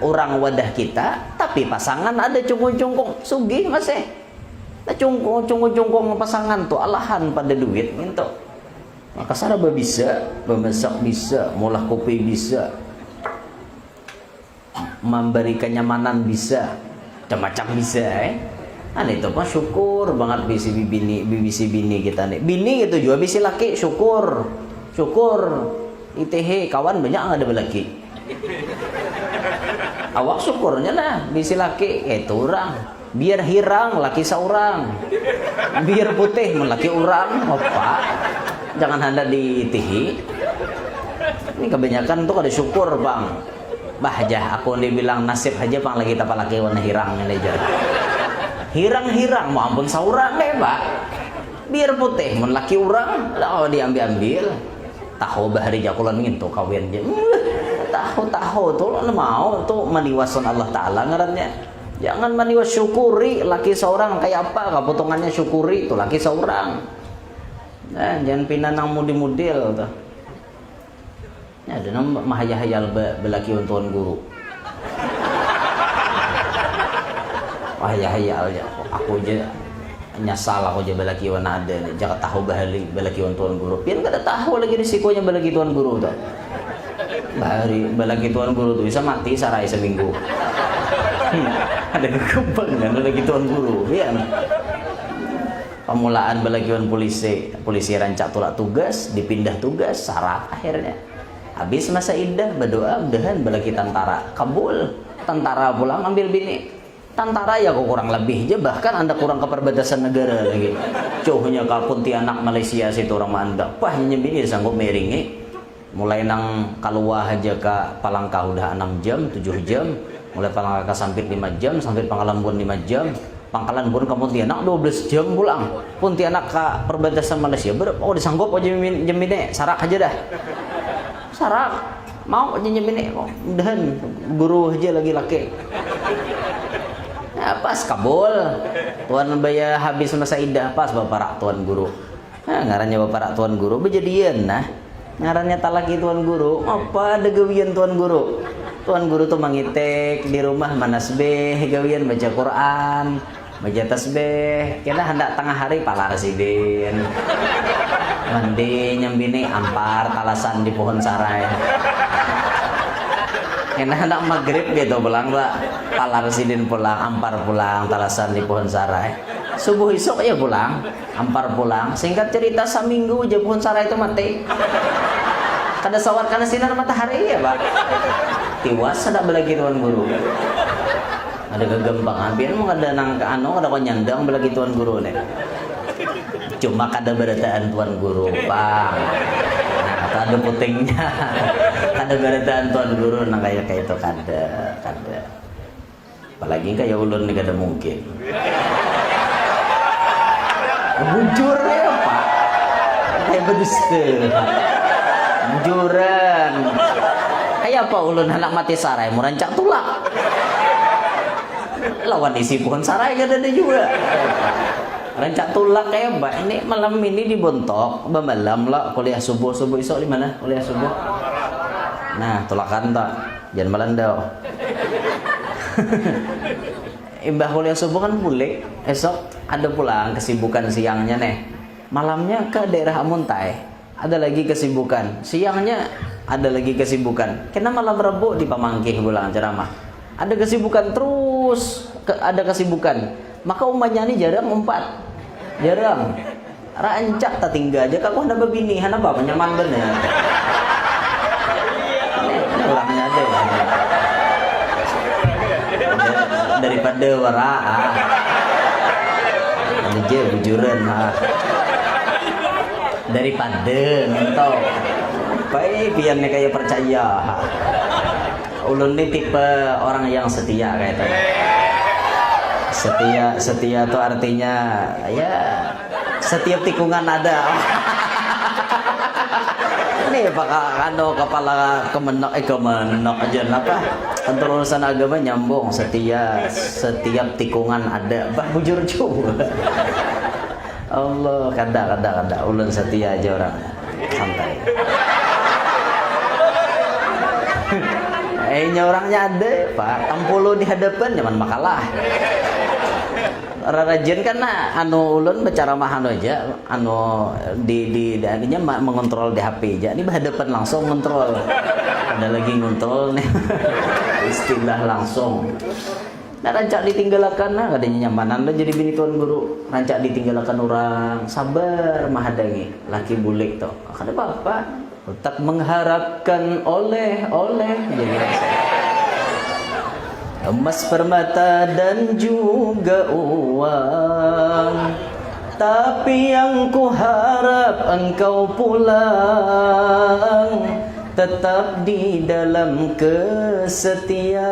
orang wadah kita, tapi pasangan ada cungkung-cungkung sugih masih. Nah cungkung-cungkung pasangan tuh alahan pada duit gitu. Maka saraba bisa, memasak bisa, molah kopi bisa, memberi kenyamanan bisa, macam-macam bisa itu mah syukur banget bisi bini kita nih. Bini itu juga bisi laki syukur. ITH kawan banyak nggak ada laki. Awak syukurnya lah bisi laki itu orang. Biar hirang laki seorang. Biar putih laki orang. Apa? Jangan hendak di ITH. Ini kebanyakan tuh kada syukur bang. Bahjah aku dibilang nasib aja bang lagi tapa laki warna hirang ini aja. Hirang mau ampun saurang Pak. Biar putih mun laki urang lah diambil tahu bahari jakulan ngintu kawin je. Tahu tuh mau tuh maniwason Allah Taala ngarannya. Jangan maniwas syukuri laki seorang kayak apa potongannya syukuri tuh laki seorang. Nah, jangan pinanang mudi-mudil tuh. Ya ada nama mahayal belaki untuan guru. Hayal ya aku aja nyasal aku aja balaki wana ada jangan tahu bahali balaki tuan guru pian kada tahu lagi risikonya balaki tuan guru tuh bahari balaki tuan guru tuh bisa mati sarai seminggu ada kekembang kan balaki tuan guru pian pemulaan balakiwan polisi rancak tolak tugas dipindah tugas syarat akhirnya habis masa iddah berdoa mudahan balaki tentara kabul tentara pulang ambil bini tentara ya kok kurang lebih aja bahkan anda kurang ke perbatasan negara lagi jauhnya ke Pontianak Malaysia situ orang manda pah nyembini sanggup meringi mulai nang Kaluah aja ke Palangka udah 6 jam 7 jam mulai Palangka sampai 5 jam sampai Pangalanbun 5 jam Pangkalanbun ke Pontianak 12 jam pulang Pontianak ke perbatasan Malaysia berapa disanggup aja nyembini sarak aja dah sarak mau aja nyembini mudahan guru aja lagi laki pas kabul tuan bayar habis masa iddah pas bapak rak tuan guru ngarannya bapak rak tuan guru berjadian ngarannya talaki tuan guru apa ada gawian tuan guru tuh mangitek di rumah manasbeh gawian baca Quran baca tasbih kena hendak tengah hari pala residen mandi nyambini ampar talasan di pohon sarai kena hendak maghrib gitu pulang lah pala residen pulang ampar pulang talasan di pohon sarai subuh isuk ya pulang ampar pulang singkat cerita seminggu aja pohon sarai itu mati kada sawar karena sinar matahari ya pak tiwas ada belagi tuan guru ada kegembangan biar mau ada nang ke anu ada kau nyandang belagi tuan guru nih cuma kada berataan tuan guru bang ada putingnya ada berataan tuan guru nang kayak itu kada apalagi kayak ulun nih kada mungkin bujur ya pak kayak beduste bujuran kayak apa ulun anak mati sarai mau rancak tulak lawan isi pohon sarai kada ada juga rancak tulak kayak mbak ini malam ini dibontok malam lah kuliah subuh isok di mana kuliah subuh nah tulakan tak jangan melandau imbah kuliah subuh kan bulik esok ada pulang kesibukan siangnya nih malamnya ke daerah Amuntai ada lagi kesibukan. Siangnya ada lagi kesibukan. Kena malam Rabu di Pamangkih pulang ceramah. Ada kesibukan terus, ada kesibukan. Maka umatnya ini jarang umpat. Jarang. Rancak tak tinggal aja kalau ada bini, hana apa nyaman bener. Ini orangnya ada. Daripada wara. Ada je bujuran daripada ngento baik biarnya kayak percaya. Ulun ini tipe orang yang setia kayak itu. Setia tuh artinya ya setiap tikungan ada. Ini kepala kemenok aja apa? Untuk urusan agama nyambung, setiap tikungan ada. Bah bujur juga. Allah kada ulun setia aja orang santai. Orangnya ada Pak, tampolo di hadapan nyaman makalah. Rajin karena ulun berceramah aja di adanya mengontrol di HP aja. Ini berhadapan langsung kontrol. Ada lagi ngontrol nih. Istilah langsung. Nah, rancak ditinggalkan kadanya nyamanan lo jadi bini tuan guru. Rancak ditinggalkan orang sabar mahadangi laki bulik toh. Kada apa-apa. Tak mengharapkan oleh jadi emas permata dan juga uang, tapi yang ku harap engkau pulang tetap di dalam kesetiaan.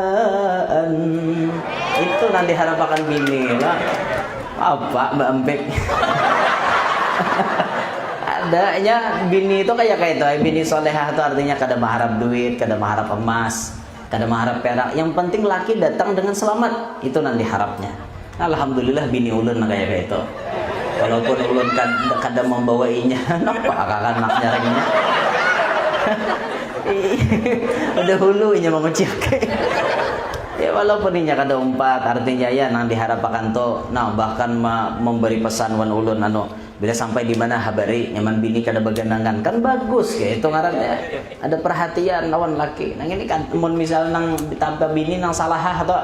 Itu nanti harapan bini lah. Apa Mbak Empek? Adanya bini itu kayak itu. Bini solehah itu artinya kada mengharap duit, kada mengharap emas, kada mengharap perak. Yang penting laki datang dengan selamat. Itu nanti harapnya. Alhamdulillah bini ulun kayak itu. Walaupun ulun kada membawainya, nampak akan maknya reginya. Udah hulunya mengucapkan. Ya walaupun inya kada umpat artinya ya nang diharapkan to bahkan memberi pesan wan ulun bila sampai di mana habari nyaman bini kada begandangan kan bagus ya itu ngarannya ada perhatian lawan laki. Nang ini kan mun misal nang ditambah bini nang salahah atau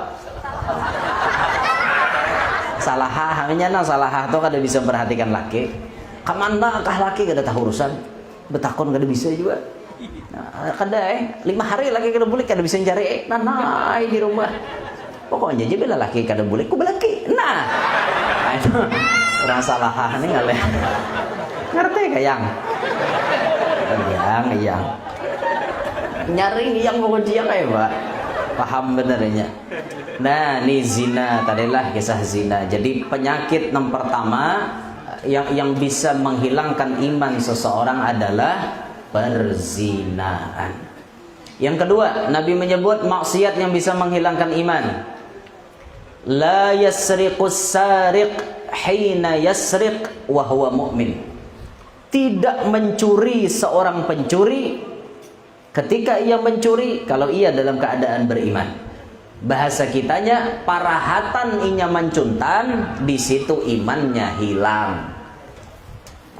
salahah hanya nang salahah to kada bisa memperhatikan laki. Kamanda kah laki kada tahu urusan betakon kada bisa juga. Nah, kada 5 hari lagi kada boleh kada bisa cari nanai di rumah. Pokoknya aja bila laki kada boleh ku belaki. Nah, itu orang salah nih ngale. Ngerti kayang? Yang nyari yang mau dia kayak Pak. Paham benernya. Nah, ini zina tadilah kisah zina. Jadi penyakit yang pertama yang bisa menghilangkan iman seseorang adalah perzinaan. Yang kedua, Nabi menyebut maksiat yang bisa menghilangkan iman. La yasriqus sariq hina yasriq wa huwa mu'min. Tidak mencuri seorang pencuri ketika ia mencuri kalau ia dalam keadaan beriman. Bahasa kitanya parahatan inya mencuntan, di situ imannya hilang.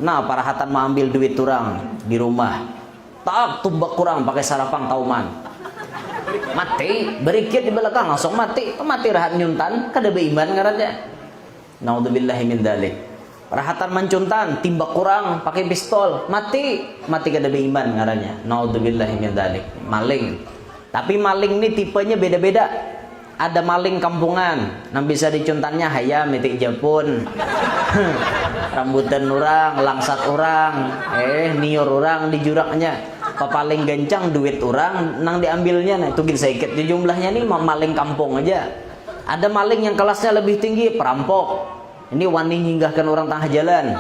Nah, parahatan mau ambil duit orang di rumah, tak tumbak kurang pakai sarapang tauman, mati berikit di belakang langsung mati rahat nyuntan kada beiman ngarannya. Naudzubillahi min dzalik. Parahatan mencuntan timbak kurang pakai pistol mati kada beiman ngarannya. Naudzubillahi min dzalik. Maling, tapi maling ini tipenya beda-beda. Ada maling kampungan, yang bisa dicuntannya hayam mitik Japun. Rambutan orang, langsat orang, nior orang di juraknya. Paling gancang duit orang, nang diambilnya, nah itu sedikit jumlahnya nih maling kampung aja. Ada maling yang kelasnya lebih tinggi, perampok. Ini wani hinggahkan orang tengah jalan,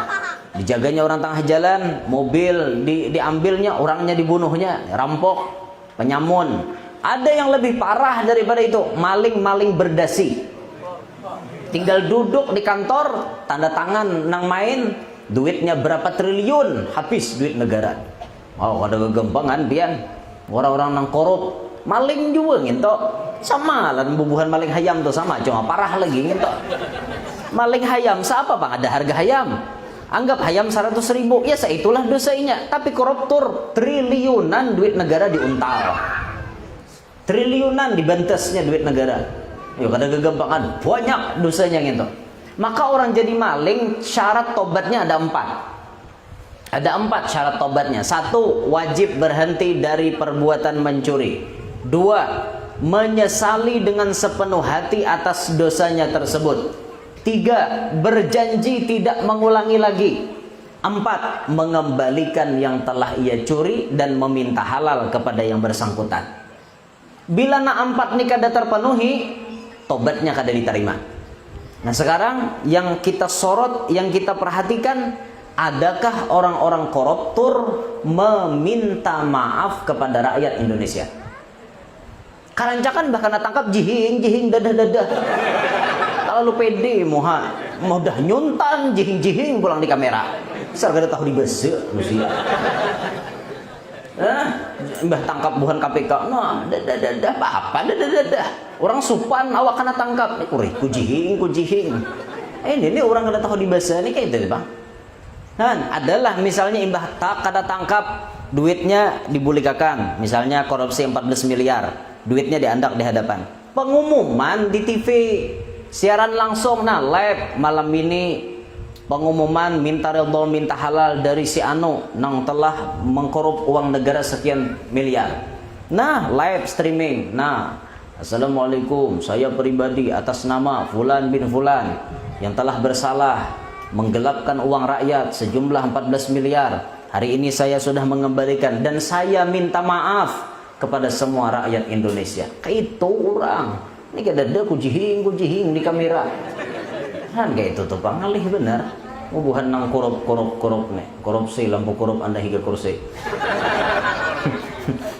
dijaganya orang tengah jalan, mobil diambilnya, orangnya dibunuhnya, rampok, penyamun. Ada yang lebih parah daripada itu, maling berdasi. Tinggal duduk di kantor, tanda tangan nang main, duitnya berapa triliun, habis duit negara. Wow, ada kegempangan pian. Orang-orang nang korup, maling juga nginto. Sama lah bubuhan maling hayam tuh sama, cuma parah lagi nginto. Maling hayam siapa Bang? Ada harga hayam. Anggap hayam 100.000, ya seitulah dosanya. Tapi koruptor triliunan duit negara diuntal, triliunan dibantesnya duit negara. Yuk kada kegampangan, banyak dosanya gitu. Maka orang jadi maling, syarat tobatnya ada 4. Ada 4 syarat tobatnya. 1, wajib berhenti dari perbuatan mencuri. 2, menyesali dengan sepenuh hati atas dosanya tersebut. 3, berjanji tidak mengulangi lagi. 4, mengembalikan yang telah ia curi dan meminta halal kepada yang bersangkutan. Bila na 4 ini kada terpenuhi, tobatnya kada diterima. Nah sekarang yang kita sorot, yang kita perhatikan, adakah orang-orang koruptor meminta maaf kepada rakyat Indonesia? Karancakan bahkan tangkap jihing dadah. Kalau pede moha dah nyuntan jihing pulang di kamera. Besar kada tahu di bese manusia. Mbah tangkap buhan KPK. Nah, dadah apa dadah. Orang supan awak kena tangkap. Ku jihing. Ini orang kada tahu di bese ini kayak itu, Bang. Kan adalah misalnya imbah tak kada tangkap, duitnya dibulikakan, misalnya korupsi 14 miliar, duitnya diandak di hadapan. Pengumuman di TV, siaran langsung, nah live malam ini pengumuman minta redha minta halal dari si Anu nang telah mengkorup uang negara sekian miliar. Nah live streaming. Nah, assalamualaikum, saya pribadi atas nama Fulan bin Fulan yang telah bersalah menggelapkan uang rakyat sejumlah 14 miliar. Hari ini saya sudah mengembalikan dan saya minta maaf kepada semua rakyat Indonesia. Kayak itu orang. Ini kada ada kujihing di kamera. Kan kayak itu tuh Pak, ngalih benar. Ubuhan nang korup nih. Korupsi lampu korup Anda hingga kursi.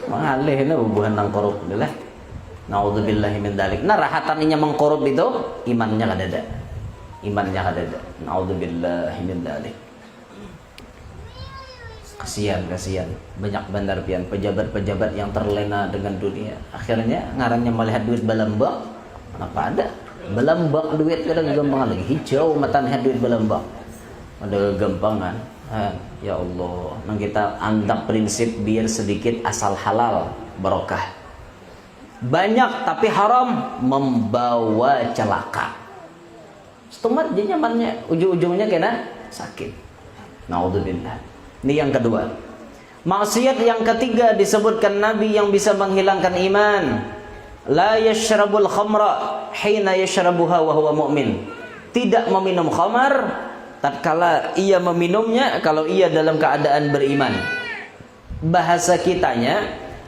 Ngalih na ubuhan nang korup lah. Naudzubillahi min dzalik. Nah, rahatannya mengkorup itu imannya kada ada. Imannya kada ada. Naudzubillahi min dzalik. Kasihan banyak benar pian pejabat-pejabat yang terlena dengan dunia, akhirnya ngarannya melihat duit balambak apa ada balambak duit kadang gampang lagi hijau matanya duit balambak ada gampangan. Ya Allah, nang kita anggap prinsip biar sedikit asal halal barokah, banyak tapi haram membawa celaka. Setumat dia nyamannya ujung-ujungnya kena sakit. Naudzubillah. Ini yang kedua. Maksiat yang ketiga disebutkan Nabi yang bisa menghilangkan iman. La yashrabul khamra hina yashrabuha wa huwa mu'min. Tidak meminum khamar tatkala ia meminumnya kalau ia dalam keadaan beriman. Bahasa kitanya,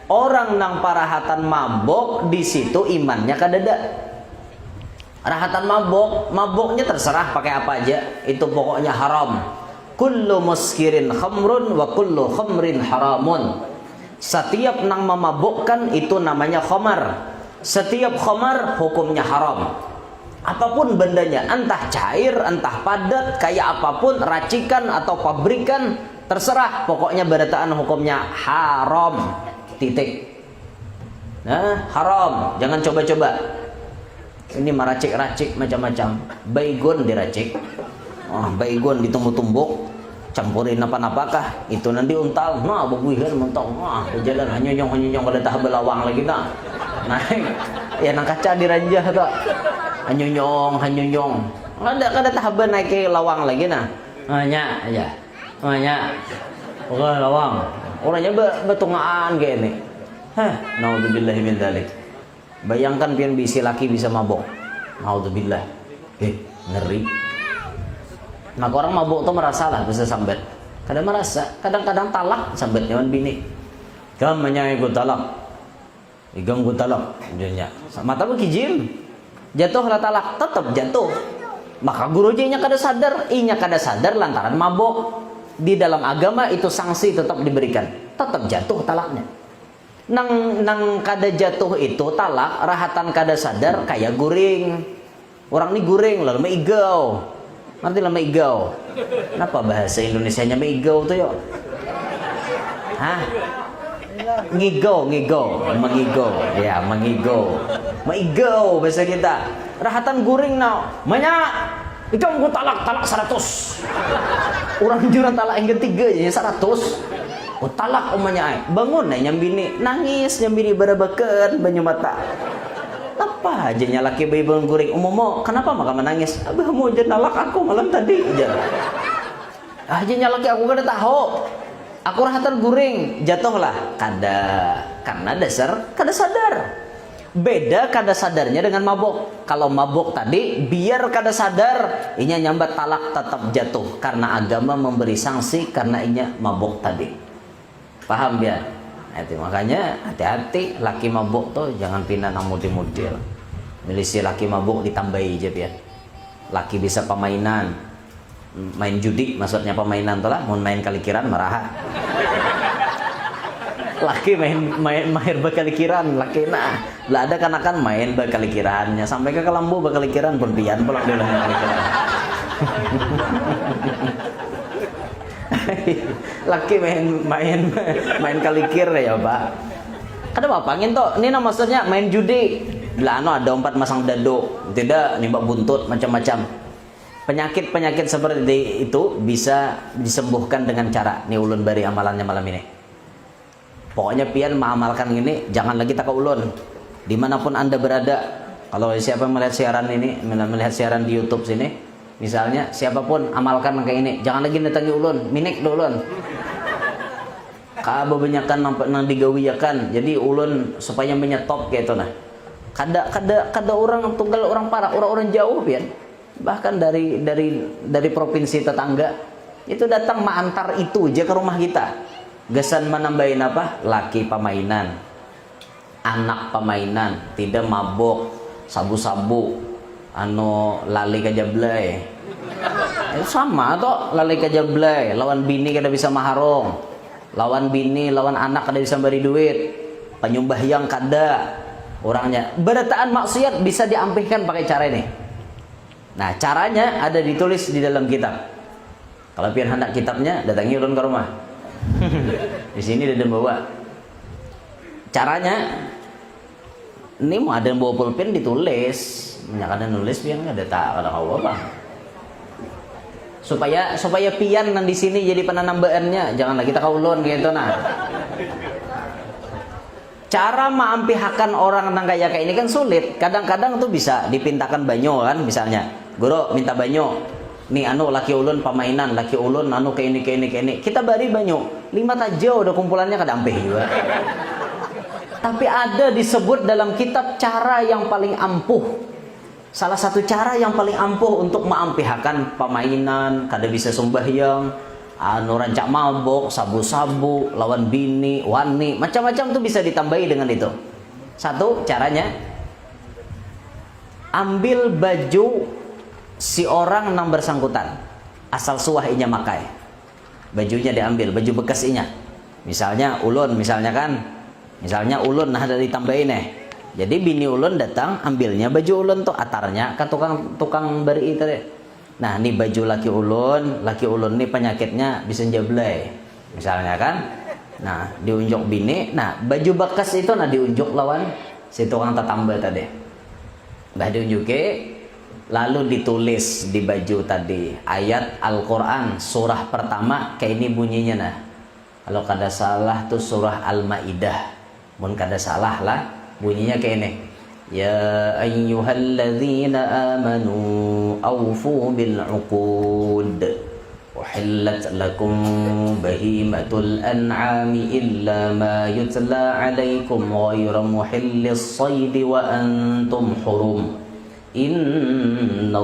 orang nang parahatan mabok di situ imannya kadada. Rahatan maboknya terserah pakai apa aja, itu pokoknya haram. Kullu muskirin khamrun wa kullu khamrin haramun. Setiap nang memabukkan itu namanya khamar. Setiap khamar hukumnya haram. Apapun bendanya, entah cair, entah padat, kayak apapun, racikan atau pabrikan, terserah. Pokoknya berataan hukumnya haram. Titik. Nah, haram. Jangan coba-coba. Ini meracik-racik macam-macam. Baygon diracik. Baygon ditumbuk-tumbuk, campurin apa-apakah, itu nanti untal. Nah, baguihan mentok. Wah, jalan hanyonyong kada tah belawang lagi nah. Naik. Ya nang kaca diranjah ta. Hanyonyong. Kada tah naik ke lawang lagi nah. Nya aja. Nya. Oke, lawang. Orangnya betungaan gini. Naudzubillahi min dzalik. Bayangkan pian bisi laki bisa mabok. Naudzubillah. Ngeri. Maka orang mabuk tuh merasa lah bisa sambat. Kadang merasa, kadang-kadang talak sambat nyaman bini. Kamanya ikut talak. Igam ikut talak. Jadinya. Mata kijil. Jatuh lah talak, tetap jatuh. Maka gurunya kada sadar, inya kada sadar lantaran mabuk. Di dalam agama itu sanksi tetap diberikan. Tetap jatuh talaknya. Nang kada jatuh itu talak, rahatan kada sadar kayak guring. Orang ini guring lalu meigau. Nanti lah meigau. Kenapa bahasa Indonesianya meigau tuh yuk? Ngigau. Ya, mengigau. Meigau bahasa kita. Rahatan guring now. Banyak. Ikam ku talak 100. Orang jurang talak yang ketiga aja 100. Oh talak omanya ay. Bangun na nyambini, nangis nyambini barabakan banyu mata. Apa aja laki bayi bangun guring umomo, kenapa maka menangis? Abah mau aja nalak aku malam tadi aja. Aja laki aku kada tahu. Aku rahatan guring, jatuhlah karena dasar kada sadar. Beda kada sadarnya dengan mabok. Kalau mabok tadi biar kada sadar, inya nyambat talak tetap jatuh karena agama memberi sanksi karena inya mabok tadi. Paham ya? Itu makanya hati-hati laki mabok tuh jangan pindah nang model-model. Milisi laki mabok ditambahi aja ya. Laki bisa pemainan. Main judi maksudnya pemainan tuh lah, mau main kalikiran maraha. Laki main mahir bakalikiran, laki nah lah ada kanakan main bakalikirannya sampai ke kelambu bakalikiran pun pian pulang dulu kalikiran. Laki main kalikir ya pak. Kada apa angin toh ini maksudnya main judi lah ada 4 masang dado tidak nimbak buntut macam-macam. Penyakit seperti itu bisa disembuhkan dengan cara nih ulun bari amalannya malam ini. Pokoknya pian mengamalkan ini jangan lagi tak ulun dimanapun anda berada. Kalau siapa melihat siaran ini, melihat siaran di YouTube sini misalnya, siapapun amalkan kayak ini, jangan lagi datangi ulun, minik do ulun. Kebanyakan nang digawiakan, jadi ulun supaya menyetop kayak itu nah. Kada orang tunggal orang parah, orang jauh pian. Bahkan dari provinsi tetangga itu datang mengantar itu aja ke rumah kita. Gesan menambahin apa? Laki pemainan, anak pemainan, tidak mabok, sabu-sabu, lali kajablay. Sama toh lali kajablay, lawan bini kada bisa maharong, lawan bini, lawan anak kada bisa beri duit, penyumbahyang kada, orangnya berataan maksiat bisa diampihkan pakai cara ini. Nah caranya ada ditulis di dalam kitab. Kalau pian hendak kitabnya datangi ulun ke rumah. Di sini ada bawa. Caranya ini mau ada bawa pulpen ditulis, ada nulis pian ada tak ada apa. Supaya pian nang di sini jadi penanambaannya, janganlah kita kaulun gitu nah. Cara mengampihakan orang nang kayak ini kan sulit. Kadang-kadang tuh bisa dipintakan banyo kan misalnya. Guru minta banyo. Nih laki ulun pemainan, laki ulun kayak ini. Kita bari banyo. 5 aja udah kumpulannya kada ampih juga. Tapi ada disebut dalam kitab cara yang paling ampuh. Salah satu cara yang paling ampuh untuk mengampihakan pemainan, kada bisa sembahyang, rancak mabok, sabu-sabu, lawan bini, wani, macam-macam tuh bisa ditambahi dengan itu. Satu caranya, ambil baju si orang nang bersangkutan, asal suah inya makai, bajunya diambil, baju bekas inya. Misalnya ulun, misalnya ulun nah ada ditambahin Jadi bini ulun datang ambilnya baju ulun tuh atarnya ke tukang beri itu deh. Nah ini baju laki ulun nih penyakitnya bisa jablay misalnya kan. Nah diunjuk bini, nah baju bekas itu nah diunjuk lawan si tukang tetamba tadi. Bah diunjuke, lalu ditulis di baju tadi ayat Al-Quran surah pertama kayak ini bunyinya nah. Kalau kada salah tuh surah Al-Maidah. Mun kada salah lah bunyinya kayak ini. Ya ayyuhalladzina amanu awfu bil uqud uhillat lakum bahimatul an'ami illa ma yutla alaikum ghayra muhillis saydi wa antum hurum innallaha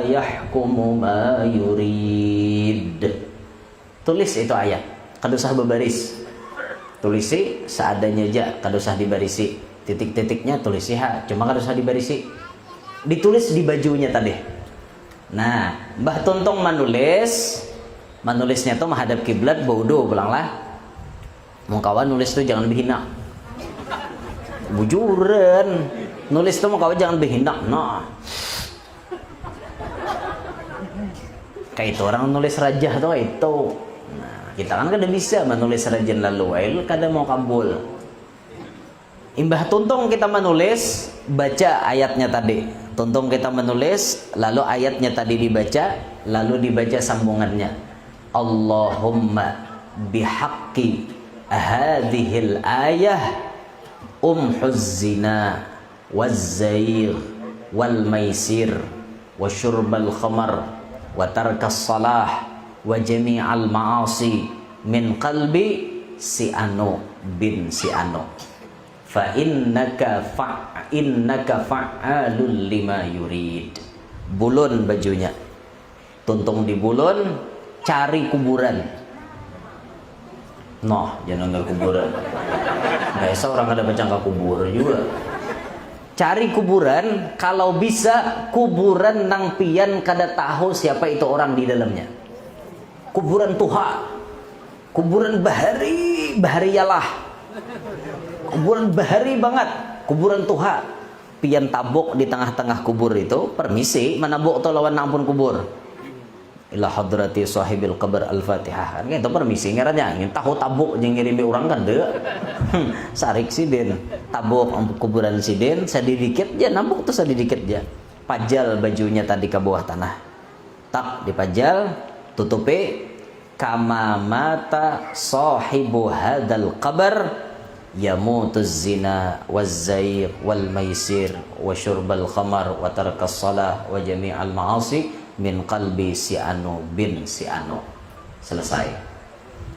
yahkumu ma yurid. Tulis itu ayat, kada usah berbaris, tulisi seadanya aja, kada usah dibarisi, titik-titiknya tulisi cuma kada usah dibarisi, ditulis di bajunya tadi. Nah Mbah Tuntong menulisnya tuh menghadap kiblat, bodoh pulanglah. Mau kawan nulis tuh jangan berhina, bujuran nulis tuh mau kawan jangan berhina. Nah kayak itu orang nulis rajah tuh itu. Nah kita kan kada bisa menulis rajan lalu kada mau kabul. Imbah Tuntong kita menulis, baca ayatnya tadi. Tuntong kita menulis, lalu ayatnya tadi dibaca, lalu dibaca sambungannya. Allahumma bihaqqi hadhil ayah umhuz zina waz-zair wal maisir wa syurbal khamar wa tarkas salah wa jami'al ma'asi min qalbi si anu bin si anu fa innaka fa'alul lima yurid. Bulun bajunya, tuntung di bulun, cari kuburan. Noh, jangan nggak kuburan. Biasa orang ada bacang ke kubur juga. Cari kuburan, kalau bisa kuburan nang pian kada tahu siapa itu orang di dalamnya. Kuburan tuha, kuburan bahari yalah, kuburan bahari banget, kuburan tuha. Pian tabuk di tengah-tengah kubur itu, permisi, manabuk to lawan ampun kubur. Ila hadrati sahibil qabr al-Fatihah. Kan itu permisi ngarannya, ingin tahu tabuk jeung ngirimi urang kan deu. Sarik sidin, tabuk kuburan sidin, sadidikit aja nabuk tuh sadidikit aja. Pajal bajunya tadi ke bawah tanah. Tak dipajal, tutupi kama mata sahibu hadal qabr yamutuz zina waz-zair wal maisir wa syurbal khamar wa tarkas salah wa jami'al ma'asi min qalbi si anu bin si anu. Selesai.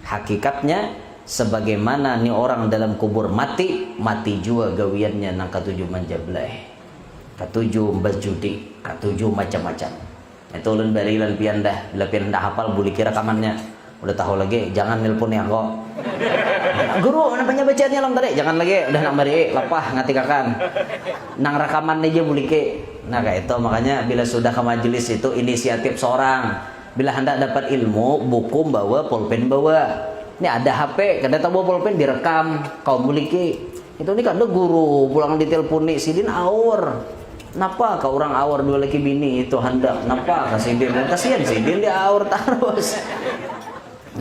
Hakikatnya sebagaimana nih orang dalam kubur mati juga gawiannya nang katujuh manjableh, katujuh berjudi, katujuh macam-macam. Itu ulun barilan pian dah, bila pian dah hafal boleh kira rekamannya. Udah tahu lagi, jangan nelpon ya kok. Guru, namanya bacaannya long tadi, jangan lagi, udah nak bari, lapah ngatikakan. Nang rekaman aja boleh ke. Nah kayak itu makanya bila sudah ke majelis itu inisiatif seorang. Bila hendak dapat ilmu, buku bawa, pulpen bawa. Ini ada HP, kada tahu bawa pulpen direkam, kau boleh ke. Itu nih kada guru, pulang diteleponi sidin aur. Napa kau orang awar dua laki bini itu hendak napa kasih dia kasihan sidin dia aur terus.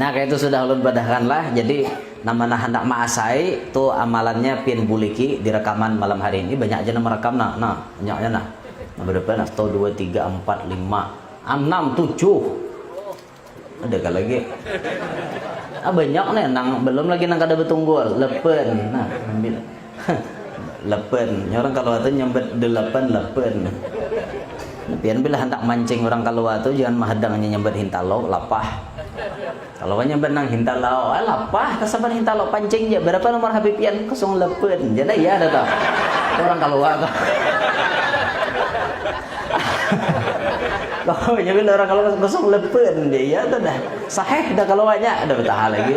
Nah kayak itu sudah ulun badahkan lah. Jadi nama hendak maasai tu amalannya pian buliki di rekaman malam hari ini banyak aja nama rekam nah banyaknya nah berapa nah 1 2 3 4 5 6 7 ada kali lagi banyak nih nang belum lagi nang kada betunggul lepen nah ambil lepen orang kalau itu nyambet 8 pian bila hendak mancing orang kalau itu jangan mahadangnya nyambet hintalo lapah. Kalau nyambet nang hintalo lapah kasaban hintalo pancing ya berapa nomor HP pian 08 jadi ya ada tau orang kalau itu kalau nyambet orang kalau 08 dia ya tuh dah sahih dah kalau banyak ada betah lagi.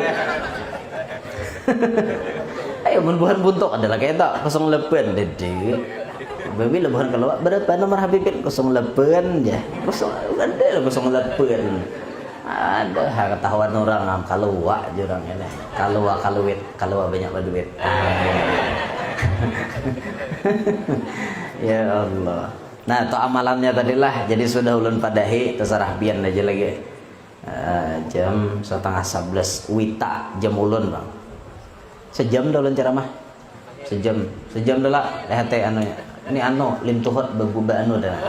Ayo buhan buntuk adalah kayak tak 08 dede. Babi lebahan kalau berapa nomor HP pian 08 ya. 08. Ada ketahuan orang kalau jurang ini. Kalau banyak duit. Ya Allah. Nah, itu amalannya tadilah. Jadi sudah ulun padahi terserah pian aja lagi. Jam 10:30 wita jam ulun, Bang. Sejam dah ulun ceramah. Sejam dah lah teh anunya. Ini lim tuhut beguba dah.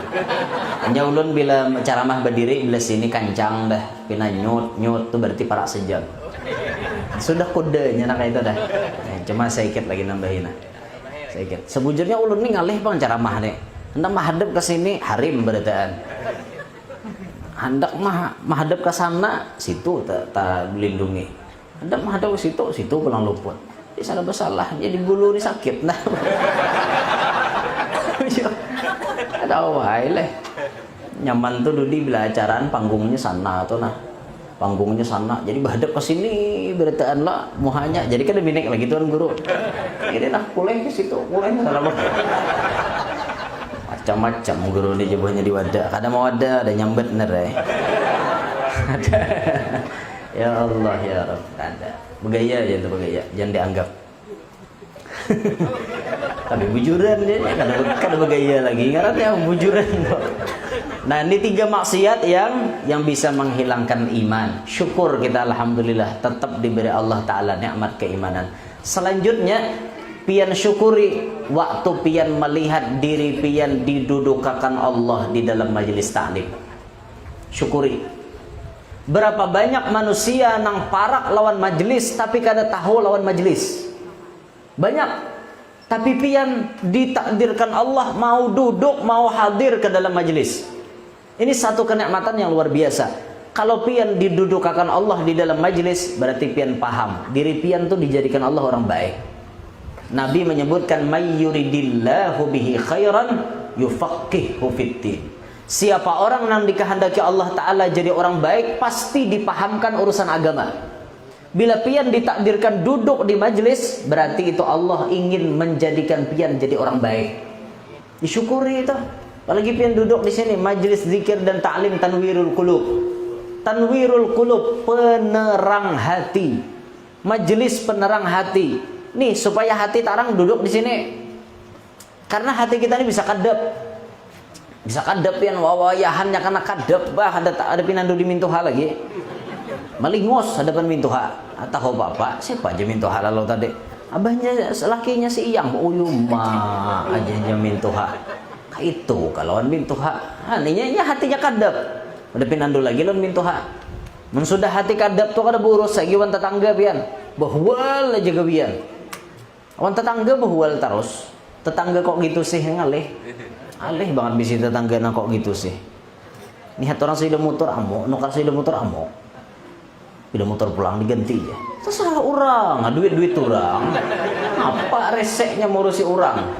Hanya ulun bila ceramah berdiri bila sini kancang dah, pina nyut tuh berarti para sejam. Sudah kodenya nak itu dah. Cuma sedikit lagi nambahin nah. Sedikit. Sebujurnya ulun ni ngalih bang ceramah nih. Hendak menghadap ke sini harim berataan. Hendak menghadap ke sana situ tak melindungi. Hendak menghadap ke situ pulang luput. Di sana bersalah, jadi bulu ni sakit nah. Ada wahai leh. Nyaman tuh Dudi bila acaraan panggungnya sana tuh nah. Panggungnya sana. Jadi bahadap ke sini berataan lah muhanya. Jadi kan binek lagi tuan guru. Ini nah kuleh ke situ, kuleh salah. Macam-macam guru di jebahnya di wadah. Kadang mau wadah ada nyambet nerai. Ada. Ya Allah ya Rabb, ada. Begaya aja tuh begaya, jangan dianggap. Tapi bujuran dia, kada begaya lagi. Ngarannya bujuran. Nah, ini 3 maksiat yang bisa menghilangkan iman. Syukur kita alhamdulillah tetap diberi Allah Ta'ala nikmat keimanan. Selanjutnya pian syukuri waktu pian melihat diri pian didudukakan Allah di dalam majelis ta'lim. Syukuri. Berapa banyak manusia nang parak lawan majelis tapi kada tahu lawan majelis. Banyak. Tapi pian ditakdirkan Allah mau duduk, mau hadir ke dalam majelis. Ini satu kenikmatan yang luar biasa. Kalau pian didudukakan Allah di dalam majelis, berarti pian paham diri pian tuh dijadikan Allah orang baik. Nabi menyebutkan may yuridillahu bihi khairan yufaqihu fiddin. Siapa orang yang dikehendaki Allah Ta'ala jadi orang baik, pasti dipahamkan urusan agama. Bila pian ditakdirkan duduk di majelis, berarti itu Allah ingin menjadikan pian jadi orang baik. Disyukuri itu. Apalagi pian duduk di sini majelis zikir dan ta'lim tanwirul qulub. Tanwirul qulub, penerang hati. Majelis penerang hati. Nih supaya hati tarang duduk di sini. Karena hati kita ini bisa kadep. Bisa kadep pian wawayahannya karena kadep bah ada pinandu di mintuha lagi. Malingos hadapan mintuha. Atau bapak siapa aja mintuha lalu tadi. Abahnya lakinya si Iyang. Uyuma aja mintuha. Itu kalau mintuha. Aninya hatinya kadep. Ada pinandu lagi lon mintuha. Mun sudah hati kadep tuh kada burus lagi wan tetangga pian. Bahwal aja gawian. Wan tetangga bahwal terus. Tetangga kok gitu sih ngalih. Alih banget bisi tetangga na kok gitu sih. Nihat orang sudah motor amok, nukar sudah motor amok. Bila motor pulang diganti ya. Terserah orang, duit orang. Apa reseknya ngurusi orang?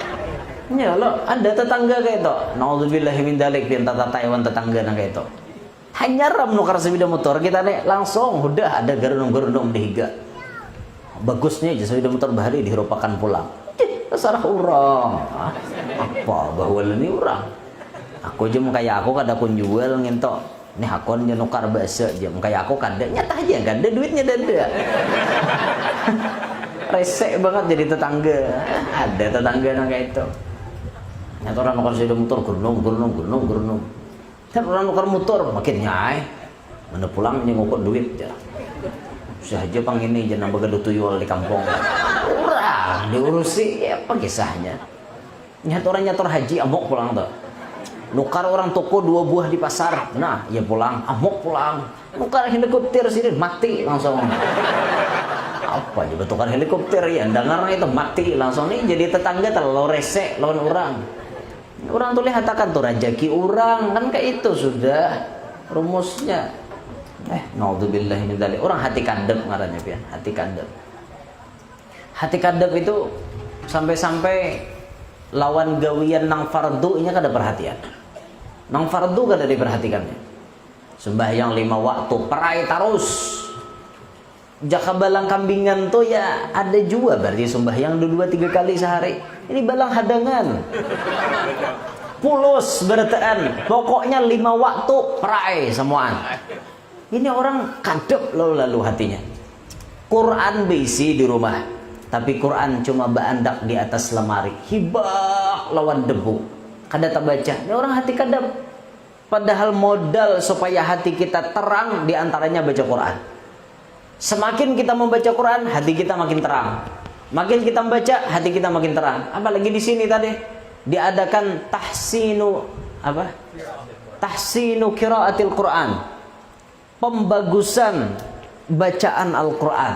Ya lo ada tetangga kayak itu. Nauzubillahi min dzalik pian tata Taiwan tetangga na kayak itu. Hanya ram nukar sepeda motor kita nih langsung udah ada gerundung-gerundung dihiga. Bagusnya aja sepeda motor bahari dirupakan pulang. Terserah orang. Apa bahwa ini orang. Aku aja kayak aku kada kun jual nginto. Nih akon aja nukar bahasa aja. Kayak aku kada nyata aja kada duitnya dada. Resek banget jadi tetangga. Ada tetangga yang kayak itu. Nyata orang nukar sepeda motor gurnung. Dan orang nukar motor makin nyai. Mana pulang nyengukut duit aja. Sahaja pang ini jangan begaduh tuyul di kampung. Orang diurusi ya apa kisahnya. Nyata orang nyator haji amok pulang tuh. Nukar orang toko 2 buah di pasar. Nah, ya pulang, amok pulang. Nukar helikopter sini mati langsung. Apa juga tukar helikopter ya, dengarnya itu mati langsung nih jadi tetangga terlalu resek lawan orang. Orang tuh lihat akan tuh rezeki orang kan kayak itu sudah rumusnya. Naudzubillahi min dzalik. Orang hati kadep ngarannya pian, hati kadep. Hati kadep itu sampai-sampai lawan gawian nang fardu nya kada perhatian. Nang fardu kada diperhatikannya. Sembahyang 5 waktu, perai terus. Jaka balang kambingan tuh ya ada juga berarti sembahyang 2-3 kali sehari. Ini balang hadangan. Pulos bertaan. Pokoknya 5 waktu perai semuaan. Ini orang kadep lalu hatinya. Quran bisi di rumah. Tapi Quran cuma baandak di atas lemari. Hibah lawan debu. Kada tak baca. Ini orang hati kadep. Padahal modal supaya hati kita terang diantaranya baca Quran. Semakin kita membaca Quran, hati kita makin terang. Makin kita membaca, hati kita makin terang. Apalagi di sini tadi diadakan tahsinu qiraatil Quran. Pembagusan bacaan Al-Quran.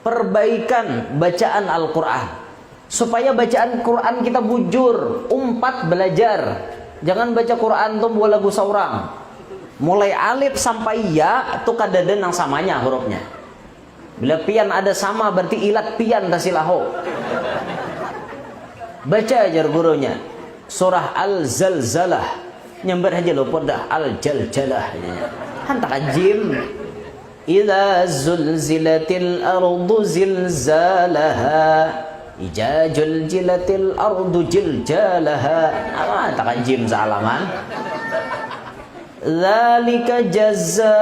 Perbaikan bacaan Al-Quran. Supaya bacaan Quran kita bujur, umpat belajar. Jangan baca Quran tuh buat lagu seorang. Mulai alif sampai ya itu kadaden yang samanya hurufnya. Bila pian ada sama berarti ilat pian tasilaho. Baca ajar gurunya surah Al-Zalzalah. Nyambar aja lo dah Al-Jaljalah. Hantak jim. Idza zulzilatil ardu zilzalaha. Ijajul jilatil ardu jiljalaha. Hantak jim salaman. Dzalika jazaa'ul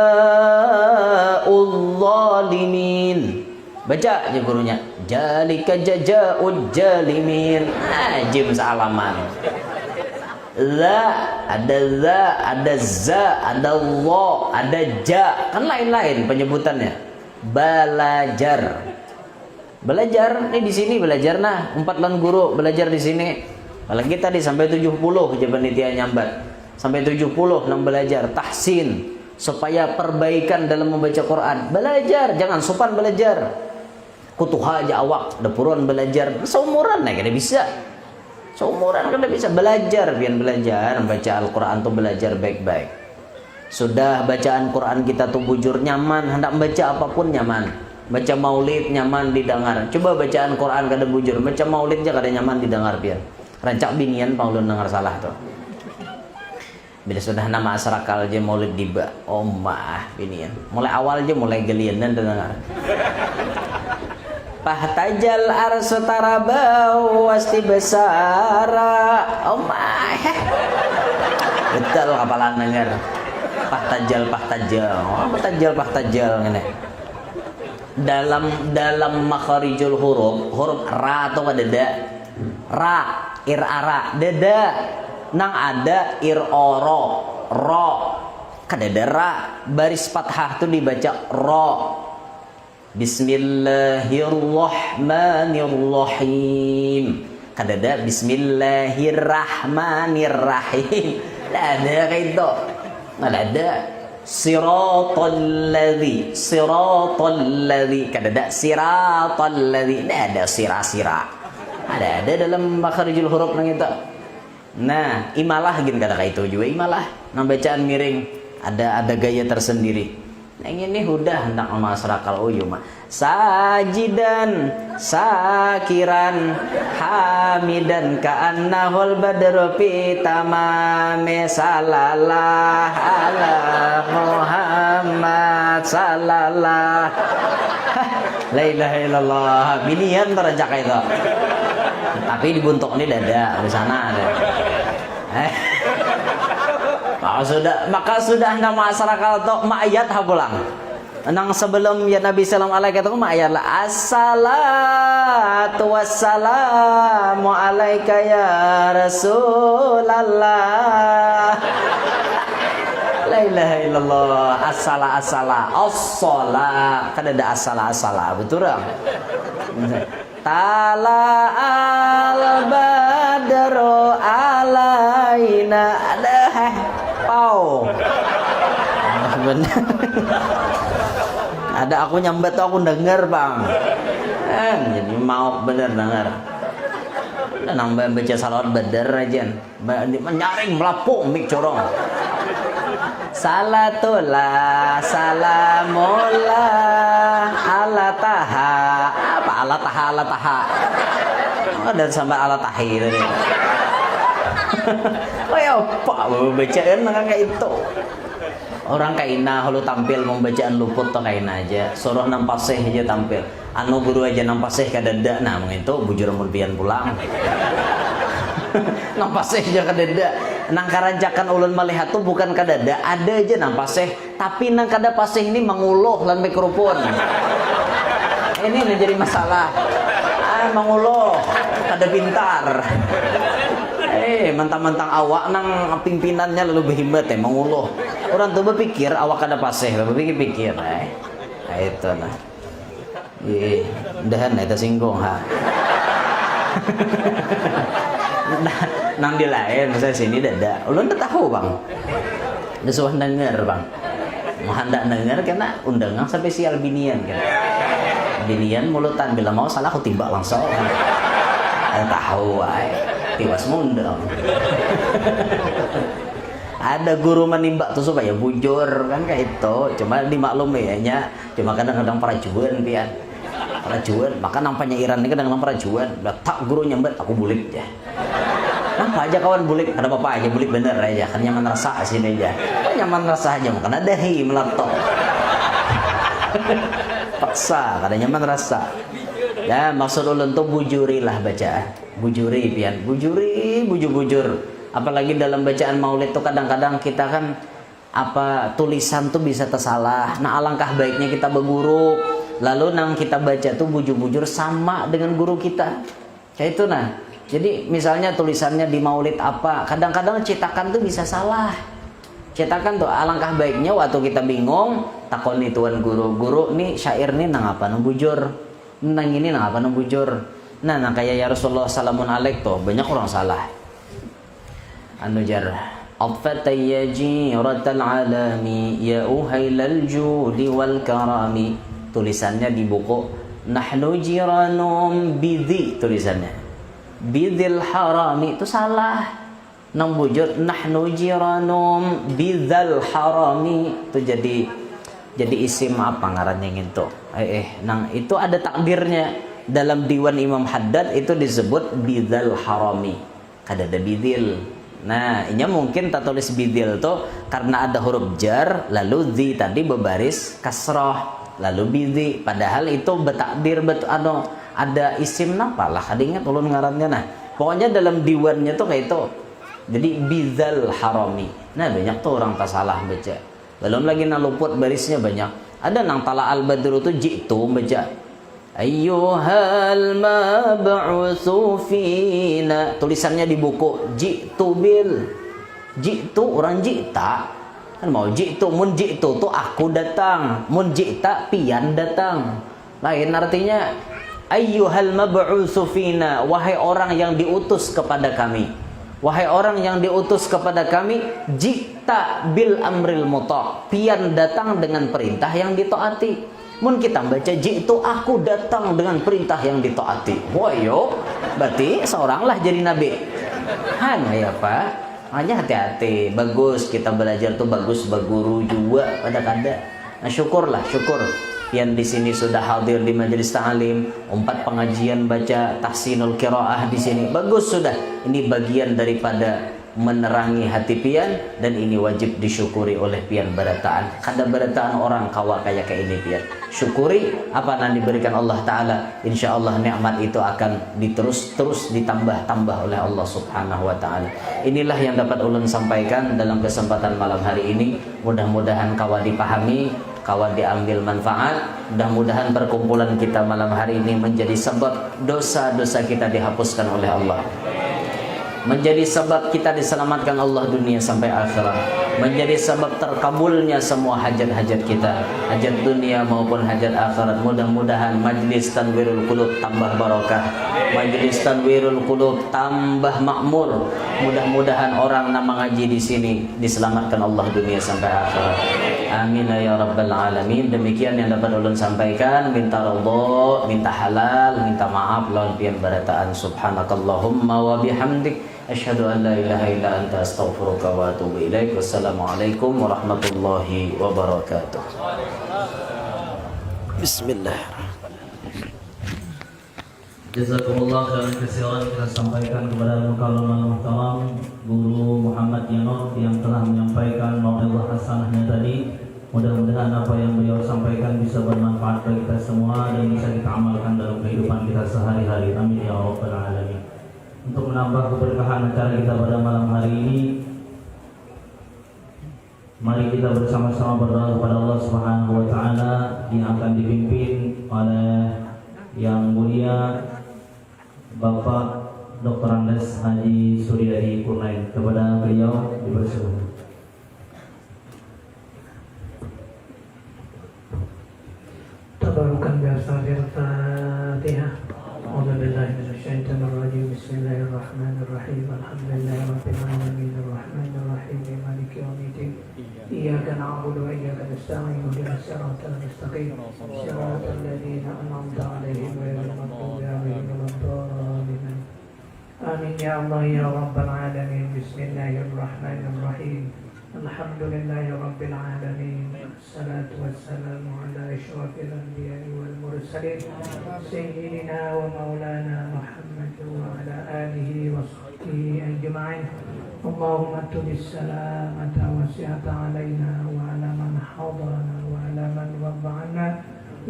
zalimin. Baca aja gurunya. Dzalika jazaa'ul zalimin. Jim salaman. Ada za, ada lo, ada ja. Kan lain-lain penyebutannya. Belajar. Belajar nih di sini belajar nah. 4 lan guru belajar di sini. Apalagi tadi sampai 70 aja panitia nyambat. Sampai 70 nang belajar tahsin supaya perbaikan dalam membaca Quran. Belajar, jangan sopan belajar. Kutuha aja awak, depuron belajar. Seumuran nih kada bisa. Seumuran kada bisa belajar, biar belajar baca Al-Quran tuh belajar baik-baik. Sudah bacaan Quran kita tuh bujur nyaman, hendak baca apapun nyaman. Baca maulid nyaman didengar. Coba bacaan Quran kada bujur, baca maulid aja kada nyaman didengar biar. Rancak binian paulun dengar salah tuh. Bila sudah nama asrakal aja maulid diba, oh maah binian. Mulai awal aja mulai gelian dan dengar. Pahtajal arsu tarabau wasti besara, oh maah. Betul kapalan dengar. Pahtajal, oh pahtajal ngene. Dalam makharijul huruf ra atau ada ra irara dada nang ada oro ro kadada ra baris fathah tuh dibaca ro. Bismillahirrahmanirrahim kadada bismillahirrahmanirrahim. Tidak ada kayak itu, nggak ada. Siratal ladzi kadada siratal ladzi, tidak ada sira ada dalam makharijul huruf nang itu. Nah, imalah gin kada kayak itu juga imalah. Nang bacaan miring ada gaya tersendiri. Nah, ini udah hendak masrakal uyuma. Sajidan, sakiran, hamidan ka'annahul badru fi tamame salallah ala Muhammad salallah. La ilaha illallah. Binian terajak itu. Tapi dibuntuk ini dada di sana ada. Maka sudah nama masyarakat tok ma'ayat hapulang. Nang sebelum ya Nabi sallallahu alaihi wasallam ma'ayat lah assalatu wassalamu alaika ya Rasulullah. La ilaha illallah. Assala as-sala kan ada assala betul kan? Tala al-badru alaina ada pau. Benar. Ada aku nyambet tuh aku denger bang. Jadi mau bener denger. Udah nambah baca salawat bener aja. Menyaring melapuk mik corong. Salatullah salamullah ala taha. Apa ala taha ada sampai ala tahi tadi. Oh ya apa bacaan kayak itu. Orang kaina kalau tampil membacaan luput tuh kaina aja. Suruh nampasih aja tampil. Anu guru aja nampasih kadada. Nah itu bujur mulpian pulang. Nampasih aja kadada. Nang karancakan ulun melihat tuh bukan kadada, ada aja nampasih. Tapi nang kada pasih ini menguluh lan mikrofon. Ini menjadi masalah. Menguluh kada pintar. Mentang-mentang awak nang pimpinannya lebih hebat menguluh. Orang tuh berpikir awak kada pasih, berpikir. Nah itu nah. Dahan itu singgung ha. Nang di lain saya sini dada. Ulun udah tahu bang. Udah suah denger bang. Mau hendak denger karena undangan spesial binian kan. Binian mulutan bila mau salah aku timbak langsung. Tahu ay. Tiwas mundang. Ada guru menimbak tuh supaya bujur kan kayak itu. Cuma dimaklum ya cuma kadang-kadang parajuan pian. Parajuan, maka nampaknya Iran ini kadang-kadang parajuan. Tak guru nyambet aku bulik aja. Apa aja kawan bulik, ada apa aja bulik bener aja. Kan nyaman rasa sini aja. Nyaman rasa aja makan ada melatok. Paksa, kada nyaman rasa. Ya maksud ulun tuh bujurilah bacaan. Bujuri pian, bujur. Apalagi dalam bacaan maulid tuh kadang-kadang kita kan tulisan tuh bisa tersalah. Nah alangkah baiknya kita berguru. Lalu nang kita baca tuh bujur-bujur sama dengan guru kita. Kayak itu nah. Jadi misalnya tulisannya di maulid apa, kadang-kadang cetakan tuh bisa salah. Cetakan tuh alangkah baiknya waktu kita bingung, takon nih tuan guru nih syair nih nang apa nang bujur. Nang ini nang apa nang bujur. Nah kayak ya Rasulullah salamun alaik tuh banyak orang salah. Anu jar atfatayya jiratal alami ya uhailal judi wal karami. Tulisannya di buku nahnu jiranum bidhi, tulisannya bidhil harami, itu salah. Nang bujur nahnu jiranum bidzal harami, itu jadi isim apa ngarannya gitu. Nang itu ada takdirnya. Dalam diwan Imam Haddad itu disebut bidzal harami, kada ada bidil. Nah, ini mungkin tak tulis bidil tuh karena ada huruf jar, lalu zi tadi berbaris kasrah, lalu bidhi. Padahal itu bertakdir ada isim napa lah, ada ingat ulun ngarannya. Nah, pokoknya dalam diwannya tuh kayak itu. Jadi bidzal harami. Nah, banyak tuh orang tak salah baca. Belum lagi naluput barisnya banyak. Ada nang tala al badru tuh jitu baca ayyuhal mab'utsu fina, tulisannya di buku jitu bil, jitu orang jita kan mau jitu, mun jitu tuh aku datang, mun jita pian datang. Lain artinya ayyuhal mab'utsu fina, wahai orang yang diutus kepada kami, wahai orang yang diutus kepada kami, jita bil amril muta, pian datang dengan perintah yang ditaati. Mun kita baca jitu aku datang dengan perintah yang ditaati. Woyo, berarti seoranglah jadi nabi. Hanya ya Pak, hanya hati-hati. Bagus kita belajar tuh bagus berguru juga pada kada. Nah syukurlah, syukur yang di sini sudah hadir di majelis ta'lim, 4 pengajian baca tahsinul qiraah di sini. Bagus sudah. Ini bagian daripada menerangi hati pian, dan ini wajib disyukuri oleh pian berataan. Kada berataan orang kawa kayak ini pian. Syukuri apa yang diberikan Allah Ta'ala. Insya Allah nikmat itu akan terus ditambah-tambah oleh Allah Subhanahu Wa Ta'ala. Inilah yang dapat ulun sampaikan dalam kesempatan malam hari ini. Mudah-mudahan kawa dipahami, kawa diambil manfaat. Mudah-mudahan perkumpulan kita malam hari ini menjadi sebab dosa-dosa kita dihapuskan oleh Allah, menjadi sebab kita diselamatkan Allah dunia sampai akhirat, menjadi sebab terkabulnya semua hajat-hajat kita, hajat dunia maupun hajat akhirat. Mudah-mudahan majlis Tanwirul Qulub tambah barokah, majlis Tanwirul Qulub tambah makmur. Mudah-mudahan orang yang mengaji di sini diselamatkan Allah dunia sampai akhirat. Amin ya rabbal alamin. Demikian yang dapat ulun sampaikan. Minta ridha, minta halal, minta maaf lawan pian barataan. Subhanakallahumma wa bihamdik, asyhadu an la ilaha illa anta astaghfiruka wa atubu ilaik. Wassalamualaikum warahmatullahi wabarakatuh. Bismillahirrahmanirrahim. Jazakumullah khairan katsiran. Kita sampaikan kepada mukallamal muhtaram Guru Muhammad Yanur yang telah menyampaikan mau'izah hasanahnya tadi. Mudah-mudahan apa yang beliau sampaikan bisa bermanfaat bagi kita semua dan bisa kita amalkan dalam kehidupan kita sehari-hari. Amin ya rabbal alamin. Untuk menambah keberkahan acara kita pada malam hari ini, mari kita bersama-sama berdoa kepada Allah Subhanahu Wa Taala yang akan dipimpin oleh yang mulia Bapak Dr. Andes Haji Suryadi Kurnain. Kepada beliau dipersilakan. Tabarukan biasa Al-Fatihah. A'udzubillahi minasyaitonir rajim. Bismillahirrahmanirrahim. Alhamdulillahi rabbil alamin arrahmanir rahim maliki yaumiddin. Iyyaka na'budu wa iyyaka nasta'in. Ihdinas siratal mustaqim. Siratal ladzina an'amta 'alaihim ghairil maghdubi 'alaihim waladdallin. Amin ya Allah ya rabbal alamin. Bismillahirrahmanirrahim. Alhamdulillahi rabbil alamin. Assalatu wassalamu ala asyrafil anbiya'i wal mursalin sayyidina wa maulana Muhammad wa ala alihi wa sahbihi ajma'in. Allahumma tulis salamata wasi'ata alaina wa ala man hadarana wa ala man wadda'ana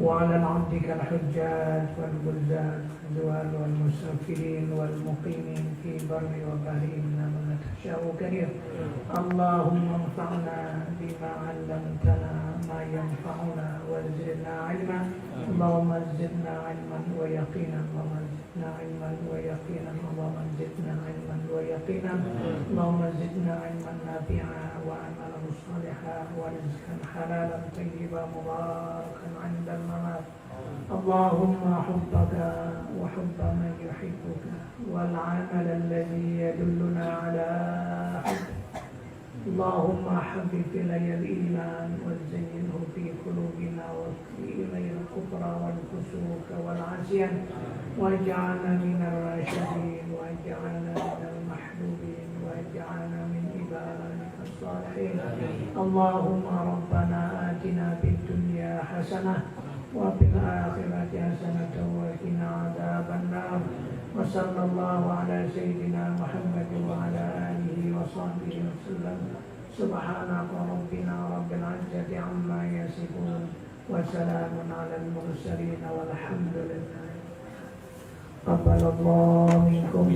wa ala abdika al-hujjat wal buzzat wal musafirin wal muqimin fi barri wa bahri innama tasha'u karim. Allahumma anfa'na bima 'allamtana ma yanfa'una warzuqna 'ilman. Allahumma zidna 'ilman wa yaqinan. Allahumma zidna 'ilman wa yaqinan. Allahumma zidna 'ilman wa yaqinan. Allahumma zidna 'ilman nafi'a wa 'amalan shalihan wa rizqan halalan tayyiban mubarakan 'inda al-mamat. Allahumma hubbaka wa hubba man yuhibbuka wal 'amal alladhi yadulluna 'ala hubbika اللهم حبب إلي الإيمان وزينه في قلوبنا واكفي إلي الكفر والفسوق والعصيان واجعلنا من الراشدين واجعلنا من المحبوبين واجعلنا من عبادك الصالحين. اللهم ربنا آتنا في الدنيا حسنة وفي الآخرة حسنة وقنا عذاب النار. وصلى الله على سيدنا محمد وعلى آله وصحبه وسلم. سبحانك ربنا رب العزة عما يصفون وسلام على المرسلين والحمد لله. قبل الله منكم.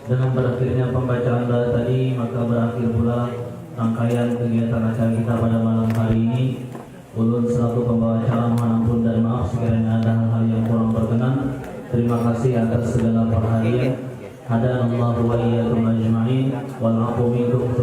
Dengan berakhirnya pembacaan doa tadi, maka berakhir pula rangkaian kegiatan acara kita pada malam hari ini. Ulun selaku pembawa acara mohon ampun dan maaf sekiranya ada hal-hal yang kurang berkenan. Terima kasih atas segala perhatian. Hadanallahu wa iyyakum ajma'in wal 'afwu minkum.